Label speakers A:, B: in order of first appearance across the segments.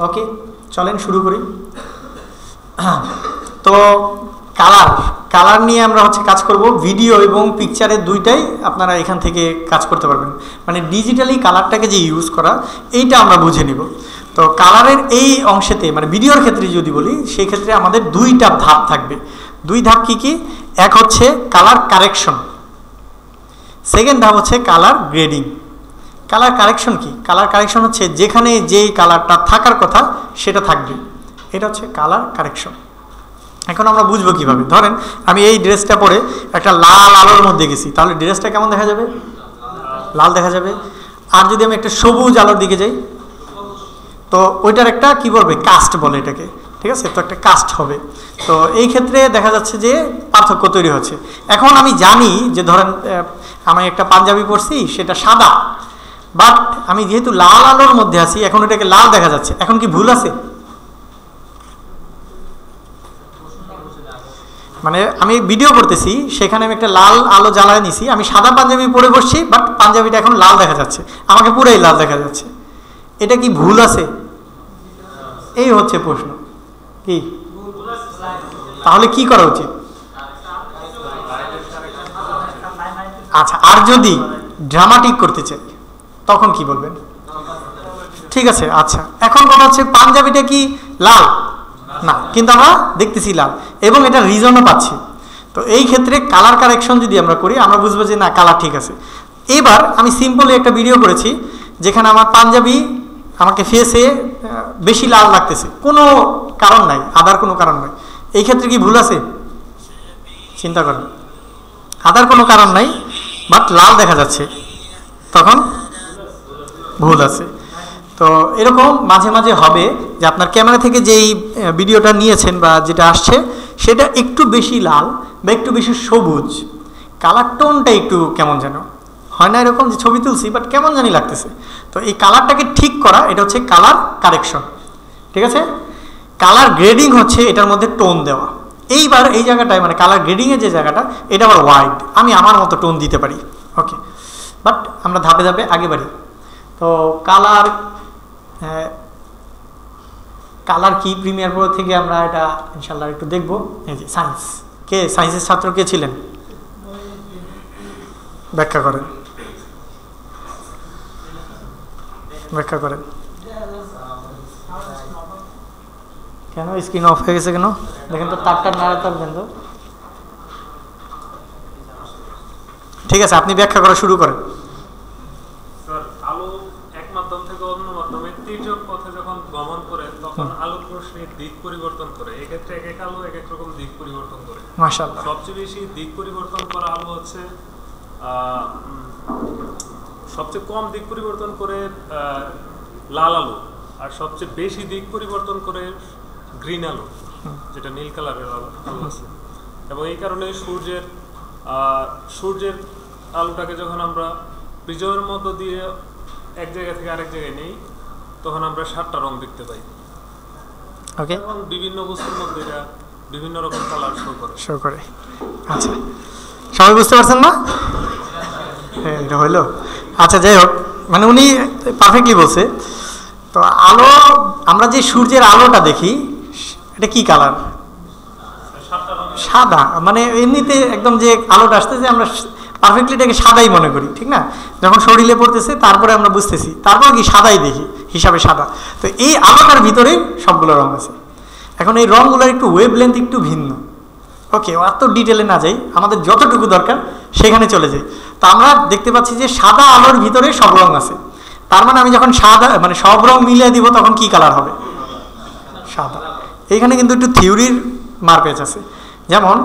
A: ওকে, চলেন শুরু করি। তো কালার নিয়ে আমরা কাজ করব। ভিডিও এবং পিকচারের দুইটাই আপনারা এখান থেকে কাজ করতে পারবেন। মানে ডিজিটালি কালারটাকে যে ইউজ করা, এইটা আমরা বুঝে নিব। তো কালারের এই অংশেতে, মানে ভিডিওর ক্ষেত্রে যদি বলি, সেই ক্ষেত্রে আমাদের দুইটা ধাপ থাকবে। দুই ধাপ কি কি? এক হচ্ছে কালার কারেকশন, সেকেন্ড ধাপ হচ্ছে কালার গ্রেডিং। কালার কারেকশন কি? কালার কারেকশন হচ্ছে যেখানে যেই কালারটা থাকার কথা সেটা থাকবে, এটা হচ্ছে কালার কারেকশন। এখন আমরা বুঝবো কিভাবে? ধরেন আমি এই ড্রেসটা পরে একটা লাল আলোর মধ্যে গেছি, তাহলে ড্রেসটা কেমন দেখা যাবে? লাল দেখা যাবে। আর যদি আমি একটা সবুজ আলোর দিকে যাই, তো ওইটার একটা কি বলবে, কাস্ট বলে এটাকে, ঠিক আছে? তো একটা কাস্ট হবে। তো এই ক্ষেত্রে দেখা যাচ্ছে যে পার্থক্য তৈরি হচ্ছে। এখন আমি জানি যে ধরেন আমি একটা পাঞ্জাবি পরছি, সেটা সাদা, বাট আমি যেহেতু লাল আলোর মধ্যে আছি, এখন এটাকে লাল দেখা যাচ্ছে। এখন কি ভুল আছে? মানে আমি ভিডিও করতেছি, সেখানে আমি একটা লাল আলো জ্বালায় নিছি, আমি সাদা পাঞ্জাবি পরে বসছি, বাট পাঞ্জাবিটা এখন লাল দেখা যাচ্ছে, আমাকে পুরাই লাল দেখা যাচ্ছে। এটা কি ভুল আছে? এই হচ্ছে প্রশ্ন। কি তাহলে কি করা উচিত? আচ্ছা, আর যদি ড্রামাটিক করতে চাই তখন কি বলবেন? ঠিক আছে, আচ্ছা এখন কথা হচ্ছে পাঞ্জাবিটা কি লাল? না, কিন্তু আমরা দেখতেছি লাল, এবং এটা রিজনও পাচ্ছি। তো এই ক্ষেত্রে কালার কারেকশন যদি আমরা করি, আমরা বুঝবো যে না, কালার ঠিক আছে। এবার আমি সিম্পলি একটা ভিডিও করেছি যেখানে আমার পাঞ্জাবি আমাকে ফেসে বেশি লাল লাগতেছে, কোনো কারণ নাই, আদার কোনো কারণ নাই। এই ক্ষেত্রে কি ভুল আছে? চিন্তা করেন, আদার কোনো কারণ নাই, বাট লাল দেখা যাচ্ছে, তখন ভুল আছে। তো এরকম মাঝে মাঝে হবে যে আপনার ক্যামেরা থেকে যেই ভিডিওটা নিয়েছেন বা যেটা আসছে, সেটা একটু বেশি লাল বা একটু বেশি সবুজ, কালার টোনটা একটু কেমন যেন হয় না, এরকম যে ছবি তুলছি বাট কেমন জানি লাগতেছে। তো এই কালারটাকে ঠিক করা, এটা হচ্ছে কালার কারেকশন, ঠিক আছে? কালার গ্রেডিং হচ্ছে এটার মধ্যে টোন দেওয়া। এইবার এই জায়গাটায়, মানে কালার গ্রেডিংয়ের যে জায়গাটা, এটা আবার ওয়াইড, আমি আমার মতো টোন দিতে পারি। ওকে, বাট আমরা ধাপে ধাপে আগে বাড়ি। তো কালার কি প্রিমিয়ার প্রো থেকে আমরা এটা ইনশাল্লাহ একটু দেখবো। এই যে সায়েন্স, কে সায়েন্সের ছাত্র কে ছিলেন? ব্যাখ্যা করেন, ব্যাখ্যা করেন। কেন স্ক্রিন অফ হয়ে গেছে কেন? দেখেন তো, তারটা নাড়াতে পারবেন তো? ঠিক আছে, আপনি ব্যাখ্যা করা শুরু করেন।
B: আলো এক মাধ্যম থেকে অন্য মাধ্যমে তির্যক পথে যখন গমন করে, তখন আলোক রশ্মির দিক পরিবর্তন করে। এক্ষেত্রে এক এক আলো এক এক রকম দিক পরিবর্তন করে।
A: মাশাআল্লাহ।
B: সবচেয়ে বেশি দিক পরিবর্তন করা আলো হচ্ছে, সবচেয়ে কম দিক পরিবর্তন করে লাল আলো, আর সবচেয়ে বেশি দিক পরিবর্তন করে গ্রিন আলো, যেটা নীল কালারের আলো আছে। এবং এই কারণে সূর্যের আলোটাকে যখন আমরা প্রিজমের মধ্য দিয়ে এক জায়গা থেকে আরেক জায়গায় নেই, তখন আমরা 7টা রং দেখতে পাই।
A: ওকে,
B: এবং বিভিন্ন বস্তুর মধ্যে এটা বিভিন্ন রকম কালার শো করে।
A: আচ্ছা, সবাই বুঝতে পারছেন না? হ্যাঁ, এটা হইলো। আচ্ছা, যাই হোক, মানে উনি পারফেক্টলি বলছে। তো আলো, আমরা যে সূর্যের আলোটা দেখি, এটা কি কালার? সাদা। মানে এমনিতে একদম যে আলোটা আসতেছে, আমরা পারফেক্টলি এটাকে সাদাই মনে করি, ঠিক না? যখন শরীরে পড়তেছে, তারপরে আমরা বুঝতেছি, তারপর কি সাদাই দেখি, হিসাবে সাদা। তো এই আলোটার ভিতরে সবগুলো রং আছে। এখন এই রঙগুলোর একটু ওয়েভ লেন্থ একটু ভিন্ন। ওকে, এত ডিটেলে না যাই, আমাদের যতটুকু দরকার সেখানে চলে যাই। তো আমরা দেখতে পাচ্ছি যে সাদা আলোর ভিতরে সব রং আছে। তার মানে আমি যখন সাদা, মানে সব রং মিলিয়ে দিব, তখন কি কালার হবে? সাদা। এইখানে কিন্তু একটু থিওরির মারপ্যাচ আছে। যেমন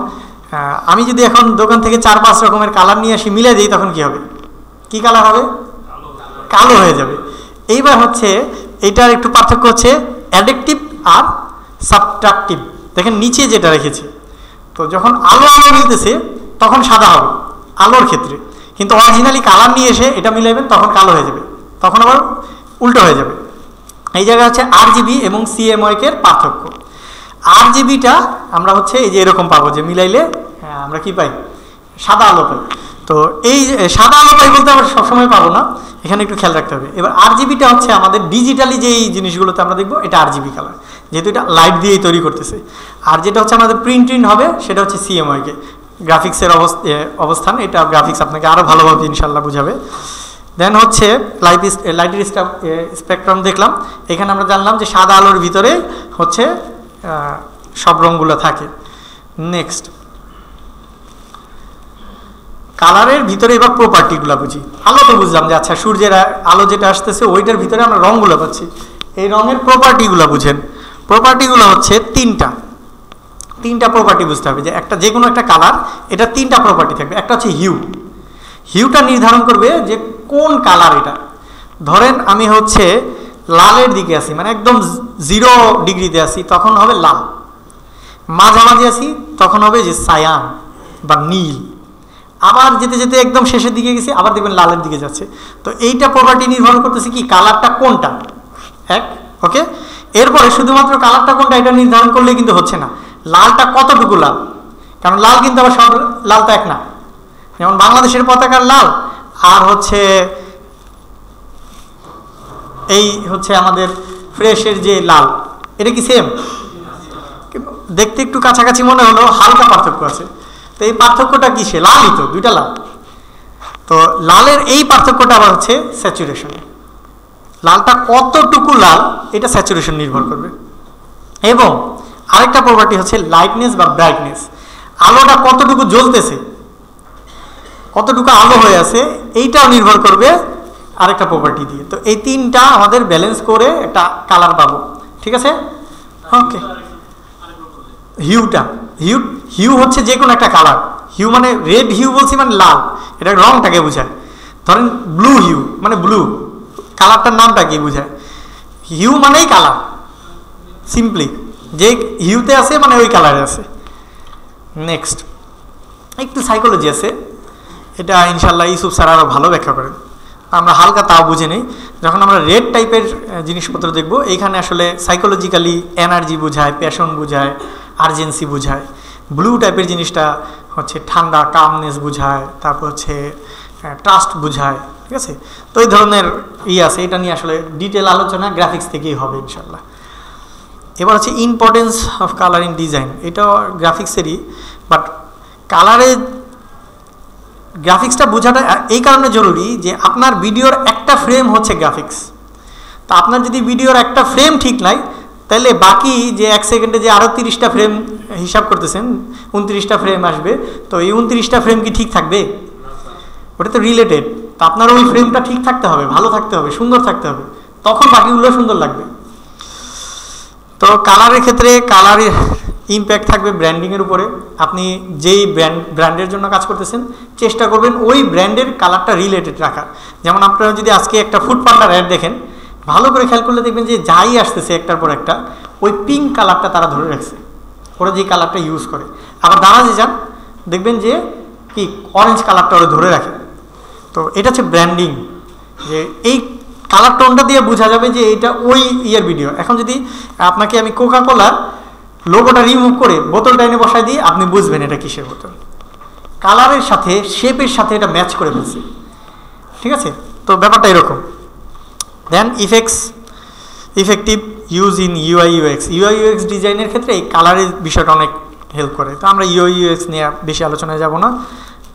A: আমি যদি এখন দোকান থেকে 4-5 রকমের কালার নিয়ে আসি, মিলিয়ে দিই, তখন কি হবে? কি কালার হবে? কালো হয়ে যাবে। এইবার হচ্ছে এটার একটু পার্থক্য হচ্ছে অ্যাডেকটিভ আর সাবট্রাকটিভ। দেখেন নিচে যেটা রেখেছি, তো যখন আলো মিলতেছে তখন সাদা হবে আলোর ক্ষেত্রে, কিন্তু অরিজিনালি কালার নিয়ে এসে এটা মিলাইবেন, তখন কালো হয়ে যাবে, তখন আবার উল্টো হয়ে যাবে। এই জায়গায় হচ্ছে আরজিবি এবং সিএমওয়াইকের পার্থক্য। আরজিবিটা আমরা হচ্ছে এই যে এরকম পাবো, যে মিলাইলে আমরা কি পাই? সাদা আলো পাই। তো এই সাদা আলো পাই বলতে আমরা সবসময় পাবো না, এখানে একটু খেয়াল রাখতে হবে। এবার RGBটা হচ্ছে আমাদের ডিজিটালি যেই জিনিসগুলোতে আমরা দেখবো এটা RGB কালার, যেহেতু এটা লাইট দিয়েই তৈরি করতেছে। আর যেটা হচ্ছে আমাদের প্রিন্ট হবে সেটা হচ্ছে CMYK, গ্রাফিক্সের অবস্থান। এটা গ্রাফিক্স আপনাকে আরও ভালোভাবে ইনশাল্লাহ বুঝাবে। দেন হচ্ছে লাইটের স্পেকট্রাম দেখলাম, এখানে আমরা জানলাম যে সাদা আলোর ভিতরে হচ্ছে সব রঙগুলো থাকে। নেক্সট কালারের ভিতরে এবার প্রপার্টিগুলো বুঝি। আলো তো বুঝলাম যে আচ্ছা সূর্যের আলো যেটা আসতেছে ওইটার ভিতরে আমরা রঙগুলো পাচ্ছি। এই রঙের প্রপার্টিগুলো বুঝেন। প্রপার্টিগুলো হচ্ছে তিনটা প্রপার্টি বুঝতে হবে, যে একটা যে কোনো একটা কালার এটা তিনটা প্রপার্টি থাকবে। একটা হচ্ছে হিউটা নির্ধারণ করবে যে কোন কালার এটা। ধরেন আমি হচ্ছে লালের দিকে আছি, মানে একদম 0 ডিগ্রিতে আছি, তখন হবে লাল। মাঝামাঝি আছি তখন হবে যে সায়ান বা নীল। আবার যেতে যেতে একদম শেষের দিকে গেছি, আবার দেখবেন লালের দিকে যাচ্ছে। তো এইটা প্রপার্টি নির্ভর করতেছে কি কালারটা কোনটা। ওকে, এরপরে শুধুমাত্র কালারটা কোনটা এটা নির্ধারণ করলে কিন্তু হচ্ছে না, লালটা কতটুকু লাল। কারণ লাল কিন্তু আবার সব লাল তো এক না। যেমন বাংলাদেশের পতাকার লাল আর হচ্ছে এই হচ্ছে আমাদের ফ্রেশের যে লাল, এটা কি সেম? দেখতে একটু কাছাকাছি মনে হলো, হালকা পার্থক্য আছে। তো এই পার্থক্যটা কি? সে লালই তো, দুইটা লাল। তো লালের এই পার্থক্যটা আবার হচ্ছে স্যাচুরেশন। লালটা কতটুকু লাল এটা স্যাচুরেশন নির্ভর করবে। এবং আরেকটা প্রপার্টি হচ্ছে লাইটনেস বা ব্রাইটনেস। আলোটা কতটুকু জ্বলতেছে, কতটুকু আলো হয়ে আছে, এইটাও নির্ভর করবে আরেকটা প্রপার্টি দিয়ে। তো এই তিনটা আমাদের ব্যালেন্স করে একটা কালার পাবো। ঠিক আছে, ওকে। হিউ হচ্ছে যে কোনো একটা কালার। হিউ মানে রেড হিউ বলছি মানে লাল, এটা রংটাকে বোঝায়। ধরেন ব্লু হিউ মানে ব্লু, কালারটার নামটা কি বোঝায়? হিউ মানেই কালার, সিম্পলি যে হিউতে আছে মানে ওই কালারে আছে। নেক্সট একটু সাইকোলজি আছে, এটা ইনশাল্লাহ ইউসুফ স্যার আরও ভালো ব্যাখ্যা করেন, আমরা হালকা তাও বুঝে নিই। যখন আমরা রেড টাইপের জিনিসপত্র দেখব, এইখানে আসলে সাইকোলজিক্যালি এনার্জি বোঝায়, প্যাশন বোঝায়, আর্জেন্সি বোঝায়। ব্লু টাইপের জিনিসটা হচ্ছে ঠান্ডা, কামনেস বোঝায়, তারপর হচ্ছে ট্রাস্ট বোঝায়। ঠিক আছে, তো এই ধরনের আছে। এটা নিয়ে আসলে ডিটেল আলোচনা গ্রাফিক্স থেকেই হবে ইনশাল্লাহ। এবার হচ্ছে importance of colour in design, এটাও গ্রাফিক্সেরই, বাট কালারে গ্রাফিক্সটা বোঝাটা এই কারণে জরুরি যে আপনার ভিডিওর একটা ফ্রেম হচ্ছে গ্রাফিক্স। তো আপনার যদি ভিডিওর একটা ফ্রেম ঠিক নাই, তাহলে বাকি যে 1 সেকেন্ডে যে আরও 30টা ফ্রেম হিসাব করতেছেন, 29টা ফ্রেম আসবে, তো এই 29টা ফ্রেম কি ঠিক থাকবে? ওটা তো রিলেটেড। তো আপনার ওই ফ্রেমটা ঠিক থাকতে হবে, ভালো থাকতে হবে, সুন্দর থাকতে হবে, তখন বাকিগুলো সুন্দর লাগবে। তো কালারের ক্ষেত্রে কালারের ইম্প্যাক্ট থাকবে ব্র্যান্ডিংয়ের উপরে। আপনি যেই ব্র্যান্ডের জন্য কাজ করতেছেন চেষ্টা করবেন ওই ব্র্যান্ডের কালারটা রিলেটেড রাখার। যেমন আপনারা যদি আজকে একটা ফুড পান্ডার অ্যাড দেখেন, ভালো করে খেয়াল করলে দেখবেন যে যাই আসতেছে একটার পর একটা ওই পিঙ্ক কালারটা তারা ধরে রাখছে, ওরা যে কালারটা ইউজ করে। আবার দারাজে যান, দেখবেন যে কি অরেঞ্জ কালারটা ওরা ধরে রাখে। তো এটা হচ্ছে ব্র্যান্ডিং, যে এই কালার টোনটা দিয়ে বোঝা যাবে যে এটা ওই ভিডিও। এখন যদি আপনাকে আমি কোকা কোলার লোগোটা রিমুভ করে বোতলটা এনে বসাই দিই, আপনি বুঝবেন এটা কিসের বোতল। কালারের সাথে শেপের সাথে এটা ম্যাচ করে ফেলছে। ঠিক আছে, তো ব্যাপারটা এরকম। দেন ইফেক্টিভ ইউজ ইন UI/UX ডিজাইনের ক্ষেত্রে এই কালারের বিষয়টা অনেক হেল্প করে। তো আমরা UI/UX নিয়ে বেশি আলোচনায় যাব না,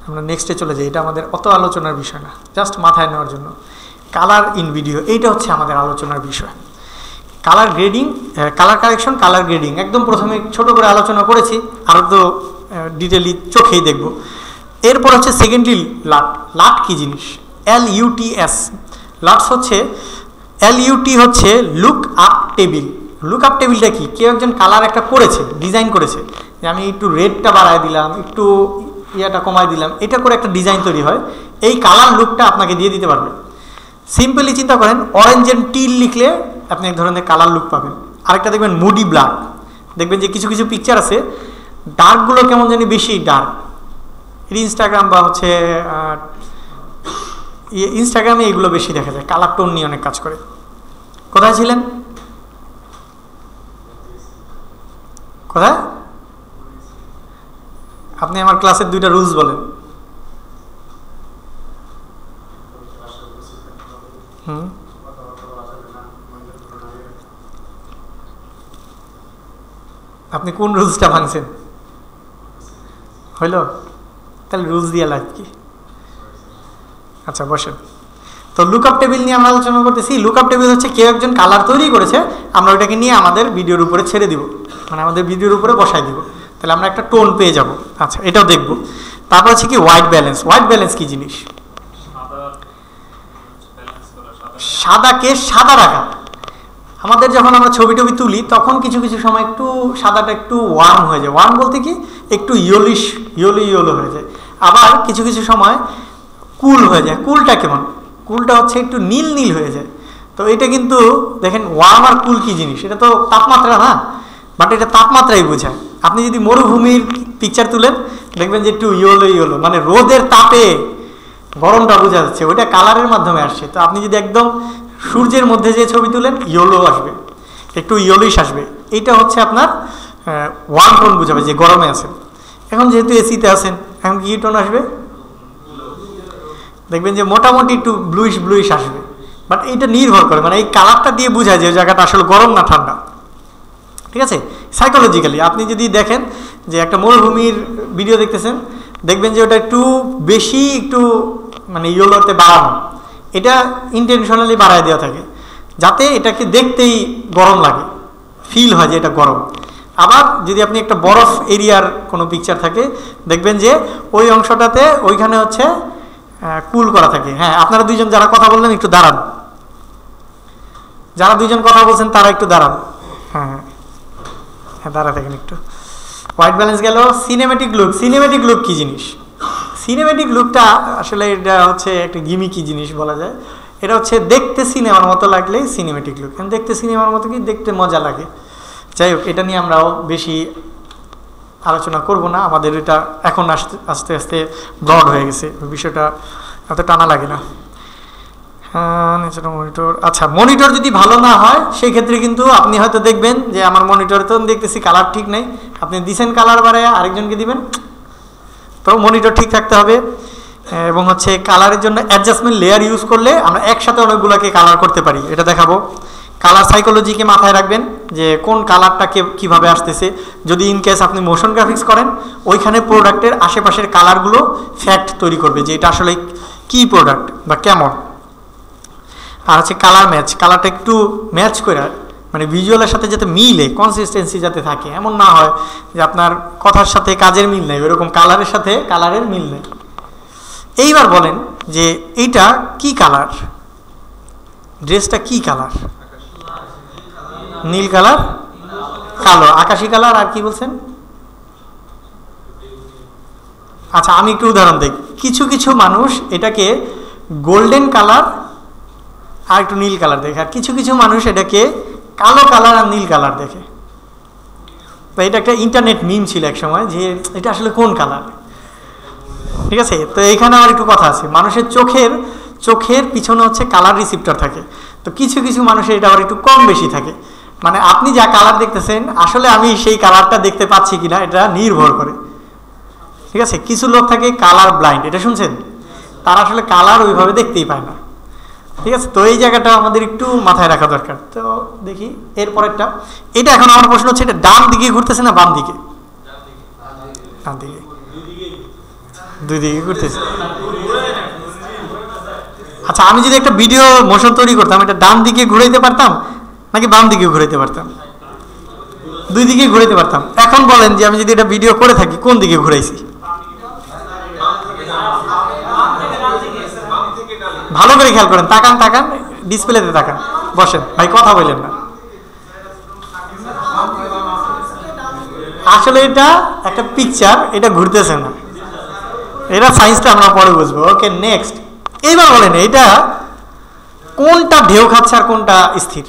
A: আমরা নেক্সটে চলে যাই। এটা আমাদের অত আলোচনার বিষয় না, জাস্ট মাথায় নেওয়ার জন্য। কালার ইন ভিডিও, এইটা হচ্ছে আমাদের আলোচনার বিষয়। Colour grading, colour correction, colour grading একদম প্রথমে ছোট করে আলোচনা করেছি, আরও তো ডিটেলি চোখেই দেখব। এরপর হচ্ছে সেকেন্ডলি লাট কি জিনিস? LUTS। লাটস হচ্ছে LUT হচ্ছে look up table. Look up টেবিলটা কি? কেউ একজন কালার একটা করেছে, ডিজাইন করেছে, যে আমি একটু রেডটা বাড়ায় দিলাম, একটু ইয়াটা কমায় দিলাম, এটা করে একটা ডিজাইন তৈরি হয়। এই কালার লুকটা আপনাকে দিয়ে দিতে পারবে। সিম্পলি চিন্তা করেন, অরেঞ্জ এন্ড টিল লিখলে আপনি এক ধরনের কালার লুক পাবেন। আরেকটা দেখবেন মুডি ব্ল্যাক, দেখবেন যে কিছু কিছু পিকচার আছে ডার্কগুলো কেমন জানি বেশি ডার্ক। ইনস্টাগ্রাম বা হচ্ছে ইনস্টাগ্রামে এগুলো বেশি দেখা যায়, কালার টোন নিয়ে অনেক কাজ করে। কোথায় ছিলেন? কোথায়? আপনি আমার ক্লাসের 2টা রুলস বলেন। আপনি কোন রুলসটা ভাঙছেন? হইল? তাহলে রুলস দিয়ে লাইফ কি? আচ্ছা বসেন। তো লুকআপ টেবিল নিয়ে আমরা আলোচনা করতেছি। লুকআপ টেবিল হচ্ছে কেউ একজন কালার তৈরি করেছে, আমরা ওইটাকে নিয়ে আমাদের ভিডিওর উপরে ছেড়ে দিব, মানে আমাদের ভিডিওর উপরে বসাই দিব, তাহলে আমরা একটা টোন পেয়ে যাব। আচ্ছা এটাও দেখব। তারপর হচ্ছে কি হোয়াইট ব্যালেন্স। হোয়াইট ব্যালেন্স কি জিনিস? সাদাকে সাদা রাখা। আমাদের যখন আমরা ছবি টবি তুলি তখন কিছু কিছু সময় একটু সাদাটা একটু ওয়ার্ম হয়ে যায়। ওয়ার্ম বলতে কি একটু ইয়েলো হয়ে যায়। আবার কিছু কিছু সময় কুল হয়ে যায়। কুলটা কেমন? কুলটা হচ্ছে একটু নীল হয়ে যায়। তো এটা কিন্তু দেখেন ওয়ার্ম আর কুল কি জিনিস, এটা তো তাপমাত্রা না, বাট এটা তাপমাত্রাই বোঝায়। আপনি যদি মরুভূমির পিকচার তুলেন দেখবেন যে একটু ইয়েলো, মানে রোদের তাপে গরমটা বোঝা যাচ্ছে, ওইটা কালারের মাধ্যমে আসছে। তো আপনি যদি একদম সূর্যের মধ্যে যে ছবি তুলেন ইয়েলো আসবে, একটু ইয়েলোইশ আসবে। এইটা হচ্ছে আপনার ওয়ার্ম টোন বোঝাবে যে গরমে আছেন। এখন যেহেতু এসিতে আছেন, এখন কি টোন আসবে? দেখবেন যে মোটামুটি একটু ব্লুইশ আসবে। বাট এইটা নির্ভর করে, মানে এই কালারটা দিয়ে বোঝায় যে জায়গাটা আসলে গরম না ঠান্ডা। ঠিক আছে? সাইকোলজিক্যালি আপনি যদি দেখেন যে একটা মরুভূমির ভিডিও দেখতেছেন, দেখবেন যে ওটা একটু বেশি একটু মানে ইয়েলোতে বাড়ানো, এটা ইন্টেনশনালি বাড়ায় দেওয়া থাকে যাতে এটাকে দেখতেই গরম লাগে, ফিল হয় যে এটা গরম। আবার যদি আপনি একটা বরফ এরিয়ার কোনো পিকচার থাকে দেখবেন যে ওই অংশটাতে ওইখানে হচ্ছে কুল করা থাকে। হ্যাঁ, আপনারা দুইজন যারা কথা বললেন একটু দাঁড়ান, যারা দুইজন কথা বলছেন তারা একটু দাঁড়ান। হ্যাঁ দাঁড়া থাকেন একটু। হোয়াইট ব্যালেন্স গেল। Cinematic look. সিনেমেটিক লুক কি জিনিস? সিনেমেটিক লুকটা আসলে এটা হচ্ছে একটা গিমিকি জিনিস বলা যায়। এটা হচ্ছে দেখতে সিনেমার মতো লাগলেই সিনেমেটিক লুক। দেখতে সিনেমার মতো কি দেখতে মজা লাগে। যাই হোক, এটা নিয়ে আমরাও বেশি আলোচনা করব না, আমাদের এটা এখন আস্তে আস্তে ব্রড হয়ে গেছে, বিষয়টা এত টানা লাগে না। মনিটর। আচ্ছা, মনিটর যদি ভালো না হয় সেই ক্ষেত্রে কিন্তু আপনি হয়তো দেখবেন যে আমার মনিটরে তো দেখতেছি কালার ঠিক নেই, আপনি দিছেন কালার বাড়ায় আরেকজনকে দিবেন। তো মনিটর ঠিক থাকতে হবে। এবং হচ্ছে কালারের জন্য অ্যাডজাস্টমেন্ট লেয়ার ইউজ করলে আমরা একসাথে অনেকগুলোকে কালার করতে পারি, এটা দেখাবো। কালার সাইকোলজিকে মাথায় রাখবেন যে কোন কালারটা কীভাবে আসতেছে। যদি ইনকেস আপনি মোশন গ্রাফিক্স করেন, ওইখানে প্রোডাক্টের আশেপাশের কালারগুলো ফ্যাক্ট তৈরি করবে যে এটা আসলে কী প্রোডাক্ট বা কেমন। আর হচ্ছে কালার ম্যাচ, কালারটা একটু ম্যাচ করে মানে ভিজুয়ালের সাথে যাতে মিলে, কনসিস্টেন্সি যাতে থাকে, এমন না হয় যে আপনার কথার সাথে কাজের মিল নেই, ওইরকম কালারের সাথে কালারের মিল নেই। এইবার বলেন যে এইটা কি কালার? ড্রেসটা কি কালার? নীল কালার, কালো, আকাশি কালার, আর কি বলছেন? আচ্ছা আমি একটু উদাহরণ দিই। কিছু কিছু মানুষ এটাকে গোল্ডেন কালার আর একটু নীল কালার দেখে, আর কিছু কিছু মানুষ এটাকে কালো কালার আর নীল কালার দেখে। তো এটা একটা ইন্টারনেট মিম ছিল এক সময় যে এটা আসলে কোন কালার। ঠিক আছে? তো এইখানে আমার একটু কথা আছে। মানুষের চোখের পিছনে হচ্ছে কালার রিসিপ্টর থাকে। তো কিছু কিছু মানুষের এটা আবার একটু কম বেশি থাকে, মানে আপনি যা কালার দেখতেছেন আসলে আমি সেই কালারটা দেখতে পাচ্ছি কিনা এটা নির্ভর করে। ঠিক আছে? কিছু লোক থাকে কালার ব্লাইন্ড, এটা শুনছেন? তারা আসলে কালার ওইভাবে দেখতেই পায় না। ঠিক আছে? তো এই জায়গাটা আমাদের একটু মাথায় রাখা দরকার। তো দেখি এরপরেরটা। এটা এখন আমার প্রশ্ন হচ্ছে, এটা ডান দিকে ঘুরতেছে না বাম দিকে? ডান দিকে। দুই দিকে ঘুরতেছে। আচ্ছা, আমি যদি একটা ভিডিও মোশন তৈরি করতাম, এটা ডান দিকে ঘুরাইতে পারতাম নাকি বাম দিকে ঘুরাইতে পারতাম? দুই দিকে ঘুরাইতে পারতাম। এখন বলেন যে আমি যদি এটা ভিডিও করে থাকি কোন দিকে ঘুরাইছি? ভালো করে খেয়াল করেন, তাকান ডিসপ্লেতে তাকান। বসেন ভাই, কথা বললেন না। আসলে এটা একটা পিকচার, এটা ঘুরতেছে না। এটা সায়েন্সটা আমরা পরে বুঝবো। ওকে, নেক্সট। এইবার বলেন এটা কোনটা ঢেউ খাচ্ছে আর কোনটা স্থির?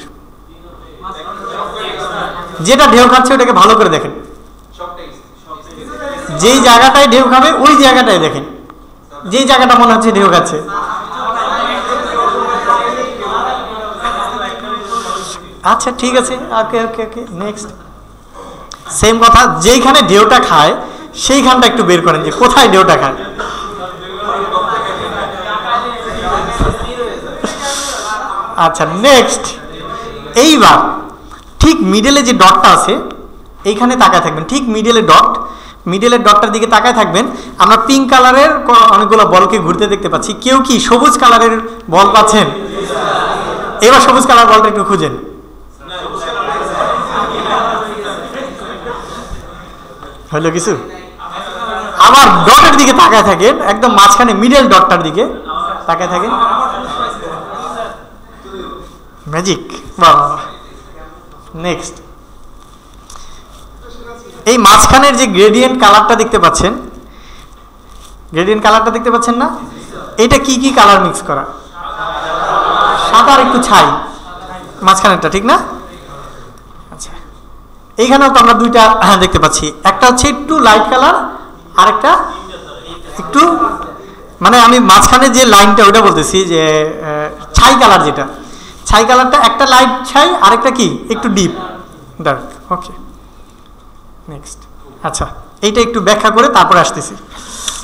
A: যেটা ঢেউ খাচ্ছে ওটাকে ভালো করে দেখেন, যেই জায়গাটায় ঢেউ খাবে ওই জায়গাটায় দেখেন, যেই জায়গাটা মনে হচ্ছে ঢেউ খাচ্ছে। আচ্ছা ঠিক আছে, ওকে ওকে ওকে, নেক্সট। সেম কথা, যেইখানে ঢেউটা খায় সেইখানটা একটু বের করেন যে কোথায় ঢেউটা খায়। আচ্ছা নেক্সট, এইবার ঠিক মিডলে যে ডটটা আছে এইখানে তাকায় থাকবেন, ঠিক মিডলের ডটটার দিকে তাকায় থাকবেন। আমরা পিঙ্ক কালারের অনেকগুলো বলকে ঘুরতে দেখতে পাচ্ছি। কেউ কি সবুজ কালারের বল পাচ্ছেন? এবার সবুজ কালার বলটা একটু খুঁজেন। হলো কিছু? আবার ডটের দিকে তাকায় থাকেন, একদম মাঝখানে মিডল ডটটার দিকে তাকায় থাকেন। ম্যাজিক। বাহ। নেক্সট, এই মাঝখানের যে গ্রেডিয়েন্ট কালারটা দেখতে পাচ্ছেন, না? এটা কি কি কালার মিক্স করা? সাদা আর একটু ছাই, মাঝখানেরটা, ঠিক না? আচ্ছা, এইখানেও তো আমরা দুইটা দেখতে পাচ্ছি, একটা হচ্ছে একটু লাইট কালার আর একটা একটু, মানে আমি মাঝখানে যে লাইনটা ওটা বলতেছি যে ছাই কালার, যেটা ছাই কালারটা একটা লাইট ছাই আর একটা কি একটু ডিপ ডার্ক। Okay next. আচ্ছা, এইটা একটু ব্যাখ্যা করে তারপরে আসতেছি।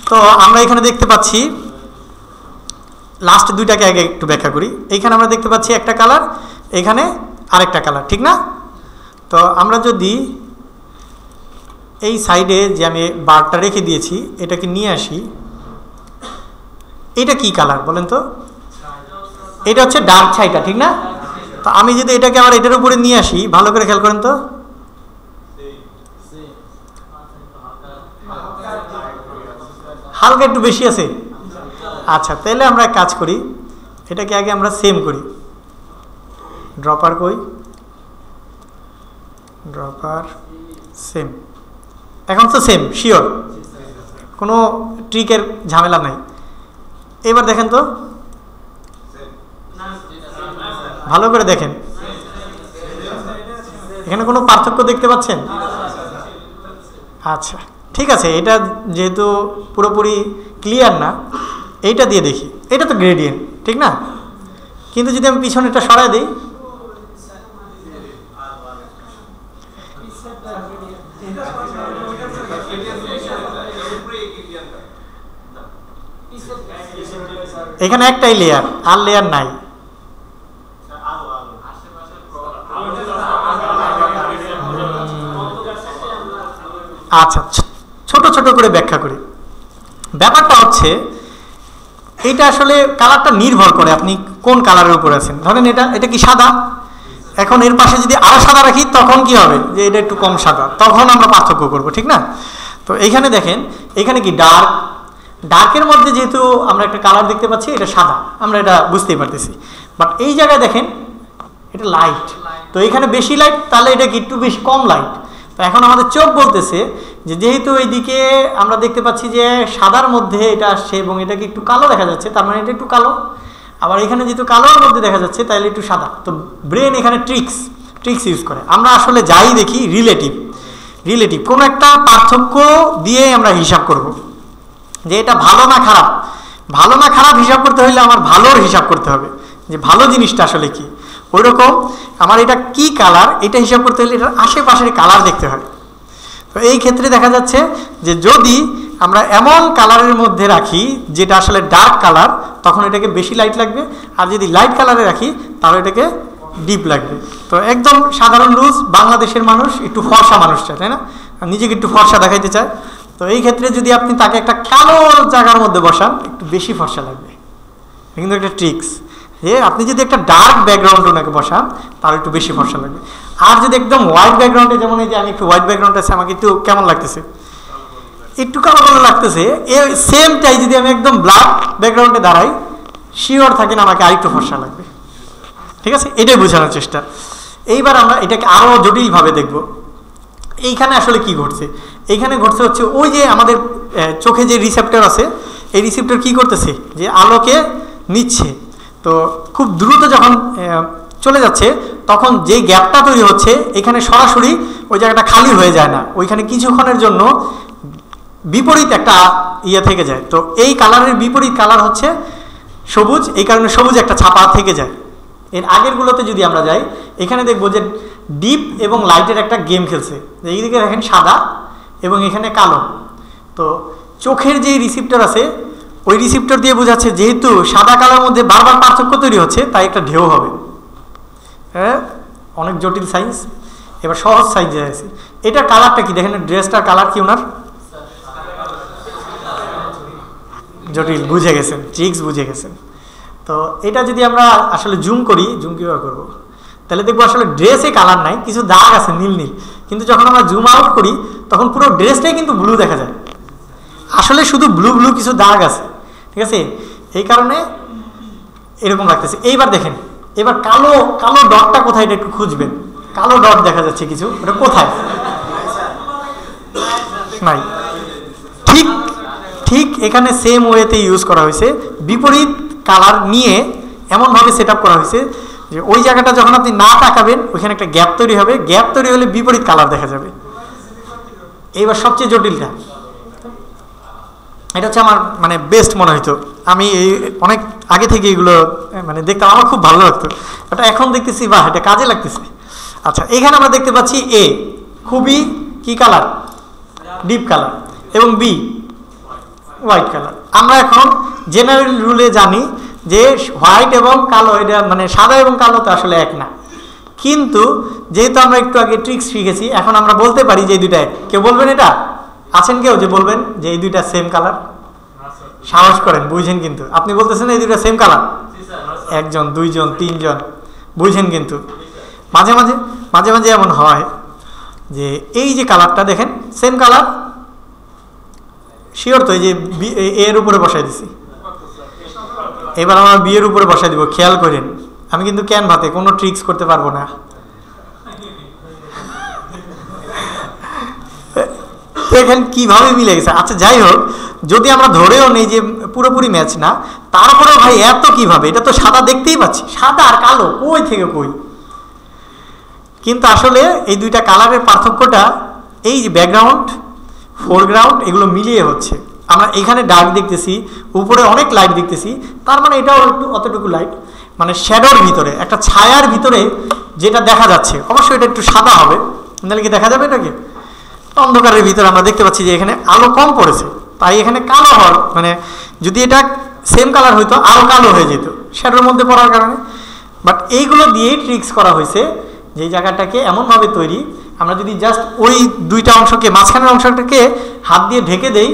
A: তো আমরা এখানে দেখতে পাচ্ছি, লাস্ট দুইটাকে আগে একটু ব্যাখ্যা করি। এইখানে আমরা দেখতে পাচ্ছি একটা কালার, এখানে আরেকটা কালার, ঠিক না? তো আমরা যদি এই সাইডে যে আমি বারটা রেখে দিয়েছি এটাকে নিয়ে আসি, এটা কি কালার বলেন তো? এটা হচ্ছে ডার্ক ছাইটা, ঠিক না? তো আমি যদি এটাকে আবার এটার উপরে নিয়ে আসি, ভালো করে খেয়াল করেন তো, হালকা একটু বেশি আছে। আচ্ছা, তাহলে আমরা এক কাজ করি, এটাকে আগে আমরা সেম করি। ড্রপার কই? Dropper same. এখন তো সেম শিওর, কোনো ট্রিকের ঝামেলা নাই। এবার দেখেন তো, ভালো করে দেখেন, এখানে কোনো পার্থক্য দেখতে পাচ্ছেন? আচ্ছা ঠিক আছে, এটা যেহেতু পুরোপুরি ক্লিয়ার না, এইটা দিয়ে দেখি। এটা তো গ্রেডিয়েন্ট, ঠিক না? কিন্তু যদি আমি পিছনেরটা সরাই দিই, এখানে একটাই লেয়ার, আর লেয়ার নাই। আচ্ছা, ছোট ছোট করে ব্যাখ্যা করি। ব্যাপারটা হচ্ছে, এটা আসলে কালারটা নির্ভর করে আপনি কোন কালারের উপর আছেন। ধরেন এটা কি সাদা, এখন এর পাশে যদি আরো সাদা রাখি তখন কি হবে, যে এটা একটু কম সাদা, তখন আমরা পার্থক্য করব, ঠিক না? তো এইখানে দেখেন, এখানে কি ডার্কের মধ্যে যেহেতু আমরা একটা কালার দেখতে পাচ্ছি, এটা সাদা, আমরা এটা বুঝতেই পারতেছি। বাট এই জায়গায় দেখেন এটা লাইট, তো এখানে বেশি লাইট, তাহলে এটা কি একটু বেশি কম লাইট। তো এখন আমাদের চোখ বলতেছে যে যেহেতু এইদিকে আমরা দেখতে পাচ্ছি যে সাদার মধ্যে এটা আসছে এবং এটাকে একটু কালো দেখা যাচ্ছে, তার মানে এটা একটু কালো। আবার এখানে যেহেতু কালোর মধ্যে দেখা যাচ্ছে, তাহলে একটু সাদা। তো ব্রেন এখানে ট্রিক্স ইউজ করে। আমরা আসলে যাই দেখি রিলেটিভ কোনো একটা পার্থক্য দিয়ে আমরা হিসাব করব যে এটা ভালো না খারাপ হিসাব করতে হলে আমার ভালোর হিসাব করতে হবে, যে ভালো জিনিসটা আসলে কি। ওইরকম আমার এটা কি কালার, এটা হিসাব করতে হলে এটার আশেপাশের কালার দেখতে হয়। তো এই ক্ষেত্রে দেখা যাচ্ছে যে যদি আমরা এমন কালারের মধ্যে রাখি যেটা আসলে ডার্ক কালার, তখন এটাকে বেশি লাইট লাগবে, আর যদি লাইট কালারে রাখি তাহলে এটাকে ডিপ লাগবে। তো একদম সাধারণ রুলস, বাংলাদেশের মানুষ একটু ফর্সা মানুষ চায়, তাই না? নিজেকে একটু ফর্সা দেখাইতে চায়। তো এই ক্ষেত্রে যদি আপনি তাকে একটা কালো জায়গার মধ্যে বসান, একটু বেশি ফর্সা লাগবে। কিন্তু একটা ট্রিক্স, যে আপনি যদি একটা ডার্ক ব্যাকগ্রাউন্ডে ওনাকে বসান তাহলে একটু বেশি ফর্সা লাগবে। আর যদি একদম হোয়াইট ব্যাকগ্রাউন্ডে, যেমন এই যে আমি একটু হোয়াইট ব্যাকগ্রাউন্ডে আছে, আমাকে একটু কেমন লাগতেছে, একটু কালো কালো লাগতেছে, এই সেমটাই যদি আমি একদম ব্ল্যাক ব্যাকগ্রাউন্ডে দাঁড়াই, শিওর থাকেন আমাকে আরেকটু ফর্সা লাগবে। ঠিক আছে, এটাই বোঝানোর চেষ্টা। এইবার আমরা এটাকে আরও জটিলভাবে দেখব। এইখানে আসলে কি ঘটছে? এইখানে ঘটছে হচ্ছে ওই যে আমাদের চোখে যে রিসেপ্টর আছে, এই রিসেপ্টর কি করতেছে, যে আলোকে নিচ্ছে। তো খুব দ্রুত যখন চলে যাচ্ছে, তখন যেই গ্যাপটা তৈরি হচ্ছে, এখানে সরাসরি ওই জায়গাটা খালি হয়ে যায় না, ওইখানে কিছুক্ষণের জন্য বিপরীত একটা ইয়ে থেকে যায়। তো এই কালারের বিপরীত কালার হচ্ছে সবুজ, এই কারণে সবুজ একটা ছাপা থেকে যায়। এর আগেরগুলোতে যদি আমরা যাই, এখানে দেখবো যে ডিপ এবং লাইটের একটা গেম খেলছে। এইদিকে দেখেন সাদা এবং এখানে কালো। তো চোখের যে রিসিপ্টর আছে, ওই রিসিপ্টর দিয়ে বোঝাচ্ছে যেহেতু সাদা কালোর মধ্যে বারবার পার্থক্য তৈরি হচ্ছে, তাই একটা ঢেউ হবে। হ্যাঁ, অনেক জটিল সাইন্স। এবার সহজ সাইন্সে আছে। এটা কালারটা কি দেখেন, ড্রেসটার কালার কি ওনার? জটিল, বুঝে গেছেন, ট্রিক্স বুঝে গেছেন। তো এটা যদি আমরা আসলে জুম করি, জুম কীভাবে করবো, তাহলে দেখবো আসলে ড্রেসে কালার নাই, কিছু দাগ আছে নীল নীল, কিন্তু যখন আমরা জুম আউট করি তখন পুরো ড্রেসটাই কিন্তু ব্লু দেখা যায়। আসলে শুধু ব্লু ব্লু কিছু দাগ আছে, ঠিক আছে? এই কারণে এরকম লাগতেছে। এইবার দেখেন, এবার কালো কালো ডটটা কোথায়, এটা একটু খুঁজবেন। কালো ডট দেখা যাচ্ছে কিছু, ওটা কোথায়? নাই। ঠিক ঠিক এখানে সেম ওয়েতে ইউজ করা হয়েছে, বিপরীত কালার নিয়ে এমনভাবে সেট আপ করা হয়েছে যে ওই জায়গাটা যখন আপনি না তাকাবেন ওইখানে একটা গ্যাপ তৈরি হবে, গ্যাপ তৈরি হলে বিপরীত কালার দেখা যাবে। এইবার সবচেয়ে জটিলটা, এটা হচ্ছে আমার মানে বেস্ট মনে হইতো, আমি এই অনেক আগে থেকে এগুলো মানে দেখতাম, আমার খুব ভালো লাগতো, এটা এখন দেখতেছি বাহ এটা কাজে লাগতেছে। আচ্ছা, এখানে আমরা দেখতে পাচ্ছি এ খুবই কি কালার, ডিপ কালার, এবং বি হোয়াইট কালার। আমরা এখন জেনারেল রুলে জানি যে হোয়াইট এবং কালো, এটা মানে সাদা এবং কালো তো আসলে এক না, কিন্তু যেহেতু আমরা একটু আগে ট্রিক্স শিখেছি, এখন আমরা বলতে পারি যে এই দুইটা এক। কেউ বলবেন এটা? আছেন কেউ যে বলবেন যে এই দুইটা সেম কালার? সাহস করেন, বুঝেন কিন্তু আপনি বলতেছেন এই দুইটা সেম কালার, একজন, দুইজন, তিনজন, বুঝেন কিন্তু মাঝে মাঝে মাঝে মাঝে এমন হয় যে এই যে কালারটা দেখেন সেম কালার, শিওর তো? এই যে এর উপরে বসাই দিছি, এবার আমরা বিয়ের উপরে বসাই দিব, খেয়াল করেন। আমি কিন্তু ক্যানভাতে কোনো ট্রিক্স করতে পারবো না। দেখেন কিভাবে মিলে গেছে। আচ্ছা যাই হোক, যদি আমরা ধরেও নেই যে পুরোপুরি ম্যাচ না, তারপরেও ভাই এত কিভাবে, এটা তো সাদা দেখতেই পাচ্ছি, সাদা আর কালো কই থেকে কই। কিন্তু আসলে এই দুইটা কালারের পার্থক্যটা এই যে ব্যাকগ্রাউন্ড ফোরগ্রাউন্ড এগুলো মিলিয়ে হচ্ছে। আমরা এখানে ডার্ক দেখতেছি, উপরে অনেক লাইট দেখতেছি, তার মানে এটাও একটু অতটুকু লাইট, মানে শ্যাডোর ভিতরে একটা ছায়ার ভিতরে যেটা দেখা যাচ্ছে, অবশ্যই এটা একটু সাদা হবে, নাহলে কি দেখা যাবে এটাকে? অন্ধকারের ভিতরে আমরা দেখতে পাচ্ছি যে এখানে আলো কম পড়েছে, তাই এখানে কালো হওয়ার মানে যদি এটা সেম কালার হইতো আরও কালো হয়ে যেত শ্যাডোর মধ্যে পড়ার কারণে। বাট এইগুলো দিয়েই ট্রিক্স করা হয়েছে যে জায়গাটাকে এমনভাবে তৈরি, আমরা যদি জাস্ট ওই দুইটা অংশকে, মাঝখানের অংশটাকে হাত দিয়ে ঢেকে দেই,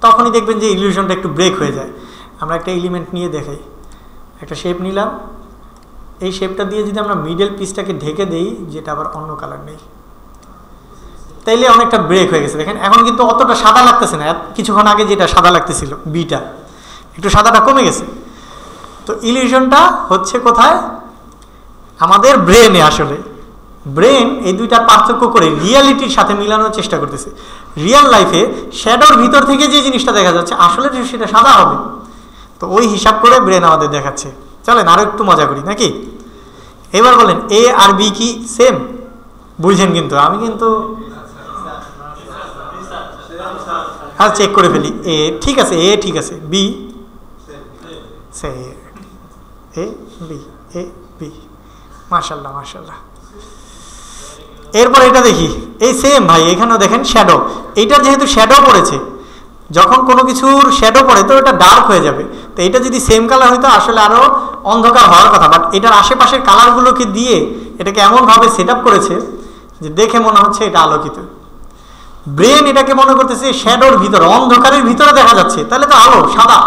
A: তখনই দেখবেন যে ইলিউশনটা একটু ব্রেক হয়ে যায়। আমরা একটা এলিমেন্ট নিয়ে দেখাই, একটা শেপ নিলাম, এই শেপটা দিয়ে যদি আমরা মিডল পিসটাকে ঢেকে দেই, যেটা আবার অন্য কালার নেই, তাইলে অনেকটা ব্রেক হয়ে গেছে। দেখেন এখন কিন্তু অতটা সাদা লাগতেছে না, কিছুক্ষণ আগে যেটা সাদা লাগতেছিল বিটা, একটু সাদাটা কমে গেছে। তো ইলিউশনটা হচ্ছে কোথায়? আমাদের ব্রেনে। আসলে ব্রেন এই দুইটা পার্থক্য করে রিয়ালিটির সাথে মিলানোর চেষ্টা করতেছে। রিয়েল লাইফে শ্যাডোর ভিতর থেকে যে জিনিসটা দেখা যাচ্ছে আসলে সেটা সাদা হবে, তো ওই হিসাব করে ব্রেন আমাদের দেখাচ্ছে। চলেন আরো একটু মজা করি নাকি? এবার বলেন এ আর বি কি সেম? বুঝছেন কিন্তু, আমি কিন্তু হ্যাঁ চেক করে ফেলি। এ ঠিক আছে, এ ঠিক আছে, B say A B, A B, মাশাল্লাহ মাশাল্লাহ। এরপর এটা দেখি, এই সেম ভাই, এখানেও দেখেন শ্যাডো, এইটার যেহেতু শ্যাডো পড়েছে, যখন কোনো কিছুর শ্যাডো পড়ে তো এটা ডার্ক হয়ে যাবে, তো এটা যদি সেম কালার হইতো আসলে আরও অন্ধকার হওয়ার কথা। বাট এটার আশেপাশের কালারগুলোকে দিয়ে এটাকে এমনভাবে সেট আপ করেছে যে দেখে মনে হচ্ছে এটা আলোকিত। ব্রেন এটাকে মনে করতেছে শ্যাডোর ভিতরে, অন্ধকারের ভিতরে দেখা যাচ্ছে, তাহলে তো আলো সাদা,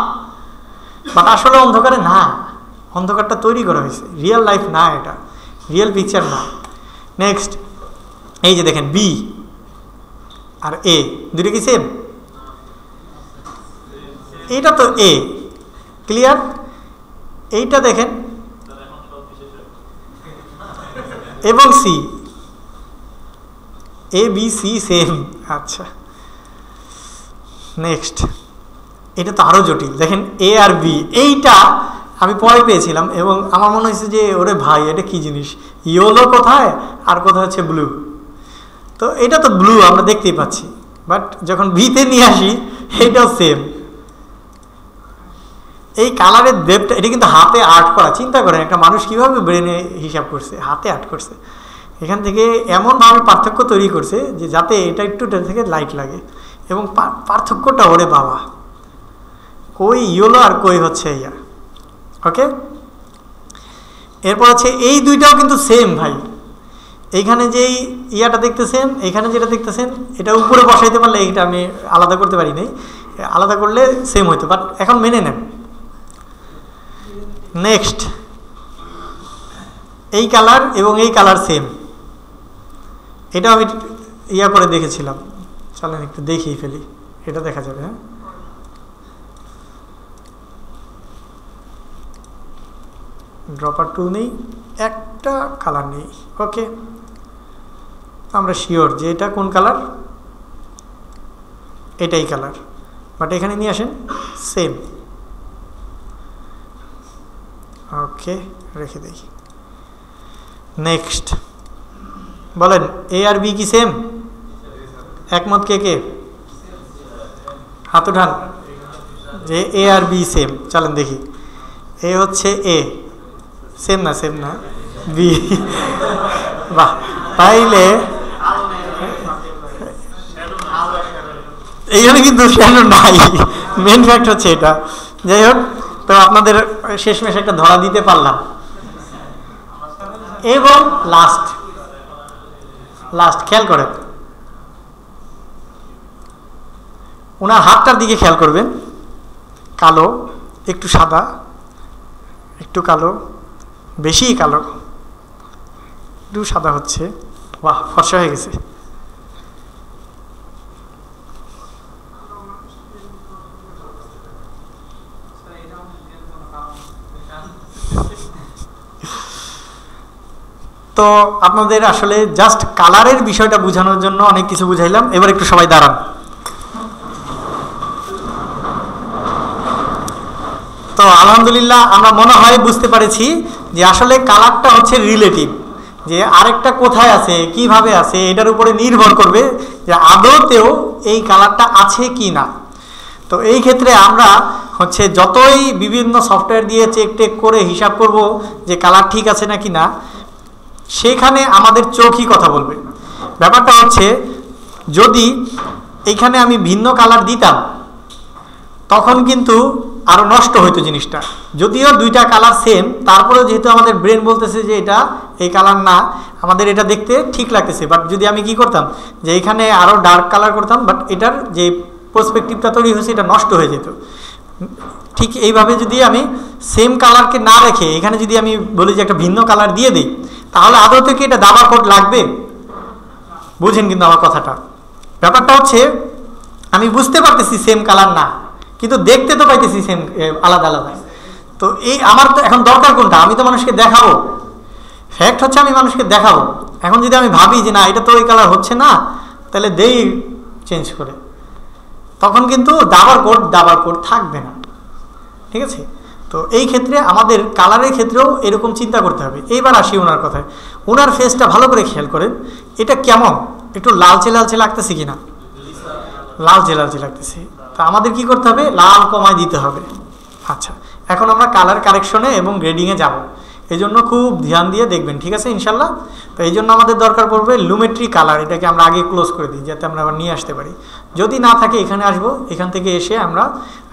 A: বাট আসলে অন্ধকারে না, অন্ধকারটা তৈরি করা হয়েছে, রিয়েল লাইফ না, এটা রিয়েল পিকচার না। নেক্সট এই যে দেখেন বি আর এ দুটো কি সেম? এইটা তো এ, ক্লিয়ার? এইটা দেখেন এবং C, A B C same. আচ্ছা নেক্সট, এটা তো আরো জটিল, দেখেন এ আর বি, এইটা আমি পরে পেয়েছিলাম এবং আমার মনে হয়েছে যে ওরে ভাই এটা কি জিনিস, ইয়েলো কোথায় আর কোথায় হচ্ছে ব্লু, তো এটা তো ব্লু আমরা দেখতেই পাচ্ছি, বাট যখন বিতে নিয়ে আসি এইটাও সেম। এই কালারের ডেপটা, এটা কিন্তু হাতে আর্ট করা, চিন্তা করেন একটা মানুষ কীভাবে ব্রেনে হিসাব করছে, হাতে আর্ট করছে, এখান থেকে এমনভাবে পার্থক্য তৈরি করছে যে যাতে এটা একটু থেকে লাইট লাগে, এবং পার্থক্যটা ওরে বাবা, কই ইয়েলো আর কই হচ্ছে ইয়া। ওকে, এরপর আছে এই দুইটাও কিন্তু সেম ভাই, এইখানে যেই ইয়াটা দেখতেছেন, এখানে যেটা দেখতেছেন, এটা উপরে বসাইতে পারলে এইটা আমি আলাদা করতে পারি নাই, আলাদা করলে সেম হইতো, বাট এখন মেনে নেন। নেক্সট, এই কালার এবং এই কালার সেম, এটা আমি ইয়া করে দেখেছিলাম, চলেন একটু দেখিয়ে ফেলি, এটা দেখা যাবে। হ্যাঁ, ড্রপার টুল নেই, একটা কালার নেই। ওকে, আমরা শিওর যে এটা কোন কালার, এটাই কালার, বাট এখানে নিয়ে আসেন সেম। ওকে, রেখে দেই। নেক্সট বলেন, এ আর বি কি সেম? একমত কে কে? হাত উঠান যে এ আর বি সেম। চলেন দেখি, এ হচ্ছে এ, সেম না? সেম না, বি। বাহ, তাইলে এইখানে কিন্তু শ্যাডো নাই, মেন ফ্যাক্ট হচ্ছে এটা। যাই হোক, তো আপনাদের শেষমেশ একটা ধরা দিতে পারলাম। এবং লাস্ট খেয়াল করেন, ওনার হাতটার দিকে খেয়াল করবেন, কালো, একটু সাদা, একটু কালো, বেশি কালো, একটু সাদা হচ্ছে, বাহ ফর্সা হয়ে গেছে। তো আপনাদের আসলে জাস্ট কালারের বিষয়টা বোঝানোর জন্য অনেক কিছু বুঝাইলাম। এবার একটু সবাই দাঁড়ান। তো আলহামদুলিল্লাহ আমরা মনে হয় বুঝতে পেরেছি যে আসলে কালারটা হচ্ছে রিলেটিভ, যে আরেকটা কোথায় আছে, কিভাবে আছে, এটার উপরে নির্ভর করবে যে আদতেও এই কালারটা আছে কি না। তো এই ক্ষেত্রে আমরা হচ্ছে যতই বিভিন্ন সফটওয়্যার দিয়ে চেক করে হিসাব করব যে কালার ঠিক আছে নাকি না, সেখানে আমাদের চোখই কথা বলবে। ব্যাপারটা হচ্ছে, যদি এইখানে আমি ভিন্ন কালার দিতাম তখন কিন্তু আরও নষ্ট হইতো জিনিসটা। যদিও দুইটা কালার সেম, তারপরেও যেহেতু আমাদের ব্রেন বলতেছে যে এটা এই কালার না, আমাদের এটা দেখতে ঠিক লাগতেছে, বাট যদি আমি কি করতাম যে এখানে আরও ডার্ক কালার করতাম, বাট এটার যে পার্সপেক্টিভটা তৈরি হয়েছে এটা নষ্ট হয়ে যেত। ঠিক এইভাবে যদি আমি সেম কালারকে না রেখে এখানে যদি আমি বলি যে একটা ভিন্ন কালার দিয়ে দিই, তাহলে আদৌ থেকে এটা দাবার কোড লাগবে? বুঝেন কিন্তু আমার কথাটা। ব্যাপারটা হচ্ছে, আমি বুঝতে পারতেছি সেম কালার না, কিন্তু দেখতে তো পাইতেছি সেম, আলাদা আলাদা। তো এই আমার তো এখন দরকার কোনটা? আমি তো মানুষকে দেখাবো, ফ্যাক্ট হচ্ছে আমি মানুষকে দেখাবো। এখন যদি আমি ভাবি যে না এটা তো ওই কালার হচ্ছে না, তাহলে দেই চেঞ্জ করে, তখন কিন্তু দাবার কোড থাকবে না। ঠিক আছে? তো এই ক্ষেত্রে আমাদের কালারের ক্ষেত্রেও এরকম চিন্তা করতে হবে। এইবার আসি ওনার কথায়, ওনার ফেসটা ভালো করে খেয়াল করেন, এটা কেমন, একটু লালচে লালচে লাগতেছে কিনা? লালচে লালচে লাগতেছে। তো আমাদের কি করতে হবে? লাল কমায় দিতে হবে। আচ্ছা, এখন আমরা কালার কারেকশনে এবং গ্রেডিংয়ে যাব, এই জন্য খুব ধ্যান দিয়ে দেখবেন, ঠিক আছে ইনশাল্লাহ। তো এই জন্য আমাদের দরকার পড়বে লুমেট্রি কালার, এটাকে আমরা আগে ক্লোজ করে দিই যাতে আমরা আবার নিয়ে আসতে পারি। যদি না থাকে এখানে আসবো, এখান থেকে এসে আমরা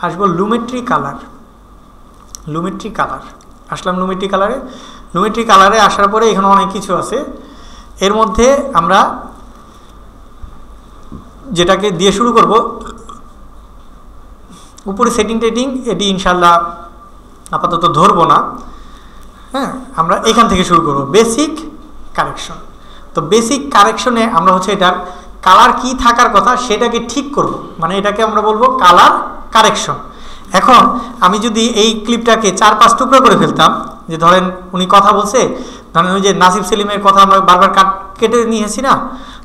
A: আসবো লুমেট্রি কালার। লুমেট্রি কালার আসলাম, লুমেট্রি কালারে আসার পরে এখানে অনেক কিছু আছে। এর মধ্যে আমরা যেটাকে দিয়ে শুরু করব, উপরে সেটিং এটি ইনশাল্লাহ আপাতত ধরবো না। হ্যাঁ, আমরা এখান থেকে শুরু করব, বেসিক কারেকশন। তো বেসিক কারেকশনে আমরা হচ্ছে এটার কালার কি থাকার কথা সেটাকে ঠিক করব, মানে এটাকে আমরা বলবো কালার কারেকশন। এখন আমি যদি এই ক্লিপটাকে 4-5 টুকরো করে ফেলতাম, যে ধরেন উনি কথা বলছে, ধরেন ওই যে নাসিব সেলিমের কথা আমরা বারবার কেটে নিয়েছি না,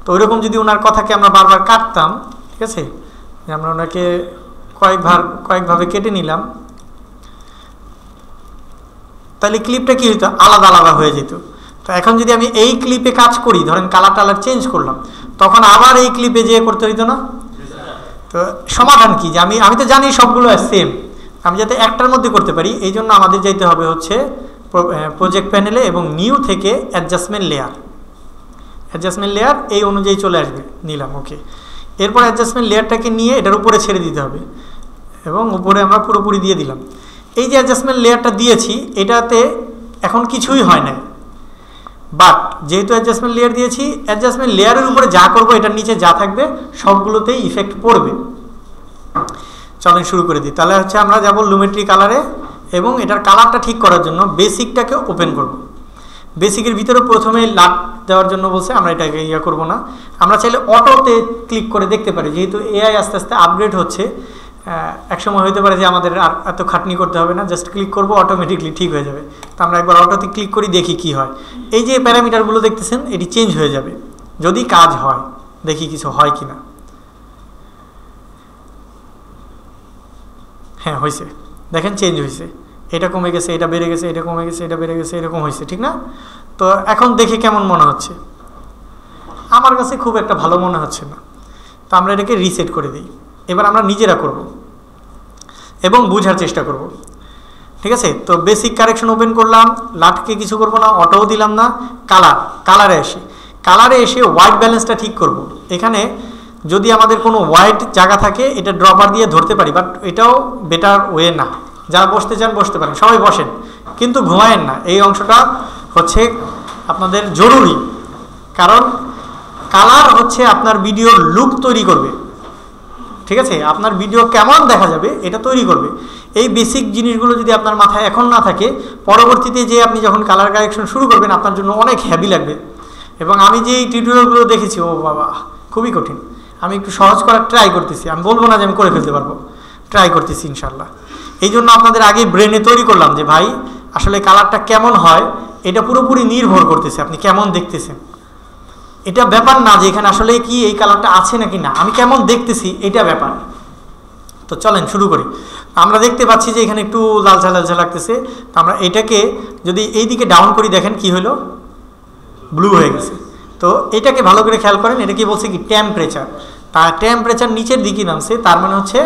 A: তো ওইরকম যদি ওনার কথাকে আমরা বারবার কাটতাম, ঠিক আছে, আমরা ওনাকে কয়েকভাবে কেটে নিলাম, তাহলে ক্লিপটা কি হতো? আলাদা আলাদা হয়ে যেত। তো এখন যদি আমি এই ক্লিপে কাজ করি, ধরেন কালার চেঞ্জ করলাম, তখন আবার এই ক্লিপে যেয়ে করতে হইতো না? তো সমাধান কি? যে আমি তো জানি সবগুলো সেম, আমি যাতে একটার মধ্যে করতে পারি, এই জন্য আমাদের যেতে হবে হচ্ছে প্রজেক্ট প্যানেলে এবং নিউ থেকে অ্যাডজাস্টমেন্ট লেয়ার এই অনুযায়ী চলে আসবে, নিলাম। ওকে, এরপর অ্যাডজাস্টমেন্ট লেয়ারটাকে নিয়ে এটার উপরে ছেড়ে দিতে হবে এবং উপরে আমরা পুরোপুরি দিয়ে দিলাম। এই যে অ্যাডজাস্টমেন্ট লেয়ারটা দিয়েছি, এটাতে এখন কিছুই হয় না, বাট যেহেতু অ্যাডজাস্টমেন্ট লেয়ার দিয়েছি, অ্যাডজাস্টমেন্ট লেয়ারের উপরে যা করবো এটার নিচে যা থাকবে সবগুলোতেই ইফেক্ট পড়বে। চলেন শুরু করে দিই। তাহলে হচ্ছে আমরা যাব লুমেট্রি কালারে, এবং এটার কালারটা ঠিক করার জন্য বেসিকটাকে ওপেন করব। বেসিকের ভিতরে প্রথমে লাট দেওয়ার জন্য বলছে, আমরা এটাকে ইয়ে করবো না। আমরা চাইলে অটোতে ক্লিক করে দেখতে পারি, যেহেতু এআই আস্তে আস্তে আপগ্রেড হচ্ছে, একসময় হতে পারে যে আমাদের আর এত খাটনি করতে হবে না, জাস্ট ক্লিক করবো অটোমেটিকলি ঠিক হয়ে যাবে। তো আমরা একবার অটোতে ক্লিক করি, দেখি কি হয়। এই যে প্যারামিটারগুলো দেখতেছেন এটি চেঞ্জ হয়ে যাবে যদি কাজ হয়, দেখি কিছু হয় কি না। হ্যাঁ হয়েছে, দেখেন চেঞ্জ হয়েছে, এটা কমে গেছে, এটা বেড়ে গেছে, এটা কমে গেছে, এটা বেড়ে গেছে, এরকম হয়েছে, ঠিক না? তো এখন দেখে কেমন মনে হচ্ছে? আমার কাছে খুব একটা ভালো মনে হচ্ছে না। তো আমরা এটাকে রিসেট করে দিই। এবার আমরা নিজেরা করব এবং বোঝার চেষ্টা করব, ঠিক আছে? তো বেসিক কারেকশন ওপেন করলাম, লাটকে কিছু করব না, অটোও দিলাম না। কালারে এসে হোয়াইট ব্যালেন্সটা ঠিক করব। এখানে যদি আমাদের কোনো হোয়াইট জায়গা থাকে এটা ড্রপার দিয়ে ধরতে পারি, বাট এটাও বেটার ওয়ে না। যারা বসতে চান বসতে পারেন, সবাই বসেন, কিন্তু ঘুমায়েন না। এই অংশটা হচ্ছে আপনাদের জরুরি, কারণ কালার হচ্ছে আপনার ভিডিওর লুক তৈরি করবে, ঠিক আছে? আপনার ভিডিও কেমন দেখা যাবে এটা তৈরি করবে। এই বেসিক জিনিসগুলো যদি আপনার মাথায় এখন না থাকে, পরবর্তীতে যে আপনি যখন কালার কারেকশন শুরু করবেন আপনার জন্য অনেক হ্যাভি লাগবে। এবং আমি যে এই টিউটোরিয়ালগুলো দেখেছি, ও বাবা খুবই কঠিন। আমি একটু সহজ করার ট্রাই করতেছি, আমি বলবো না যে আমি করে ফেলতে পারবো, ট্রাই করতেছি ইনশাল্লাহ। এই জন্য আপনাদের আগে ব্রেনে তৈরি করলাম যে ভাই আসলে কালারটা কেমন হয়, এটা পুরোপুরি নির্ভর করতেছে আপনি কেমন দেখতেছেন। এটা ব্যাপার না যে এখানে আসলে কি এই কালারটা আছে নাকি না, আমি কেমন দেখতেছি এটা ব্যাপার। তো চলেন শুরু করি। আমরা দেখতে পাচ্ছি যে এখানে একটু লালচা লালচা লাগতেছে। তো আমরা এটাকে যদি এই দিকে ডাউন করি, দেখেন কি হলো, ব্লু হয়ে গেছে। তো এটাকে ভালো করে খেয়াল করেন, এটা কি বলছে কি টেম্পারেচার, তার টেম্পারেচার নিচের দিকে নামছে, তার মানে হচ্ছে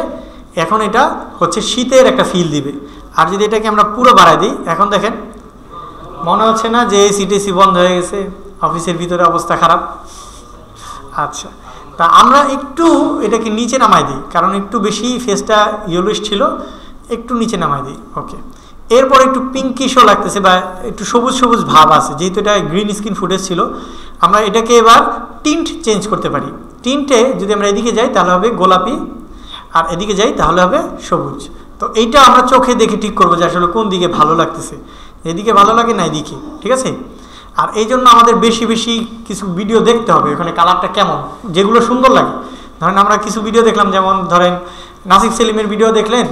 A: এখন এটা হচ্ছে শীতের একটা ফিল দিবে। আর যদি এটাকে আমরা পুরো বাড়াই দিই, এখন দেখেন মনে হচ্ছে না যে সিটিসি বন্ধ হয়ে গেছে, অফিসের ভিতরে অবস্থা খারাপ। আচ্ছা, তা আমরা একটু এটাকে নিচে নামাই দিই, কারণ একটু বেশি ফেসটা ইয়েলোইশ ছিল, একটু নিচে নামাই দিই। ওকে, এরপর একটু পিঙ্কিশও লাগতেছে বা একটু সবুজ সবুজ ভাব আছে, যেহেতু এটা গ্রিন স্ক্রিন ফুটেজ ছিল। আমরা এটাকে এবার টিন্ট চেঞ্জ করতে পারি। টিন্টে যদি আমরা এদিকে যাই তাহলে হবে গোলাপি, আর এদিকে যাই তাহলে হবে সবুজ। তো এইটা আমরা চোখে দেখে ঠিক করবো যে আসলে কোন দিকে ভালো লাগতেছে, এদিকে ভালো লাগে না এদিকে, ঠিক আছে? আর এই জন্য আমাদের বেশি বেশি কিছু ভিডিও দেখতে হবে ওখানে কালারটা কেমন, যেগুলো সুন্দর লাগে। ধরেন আমরা কিছু ভিডিও দেখলাম, যেমন ধরেন নাসিফ সেলিমের ভিডিও দেখলেন,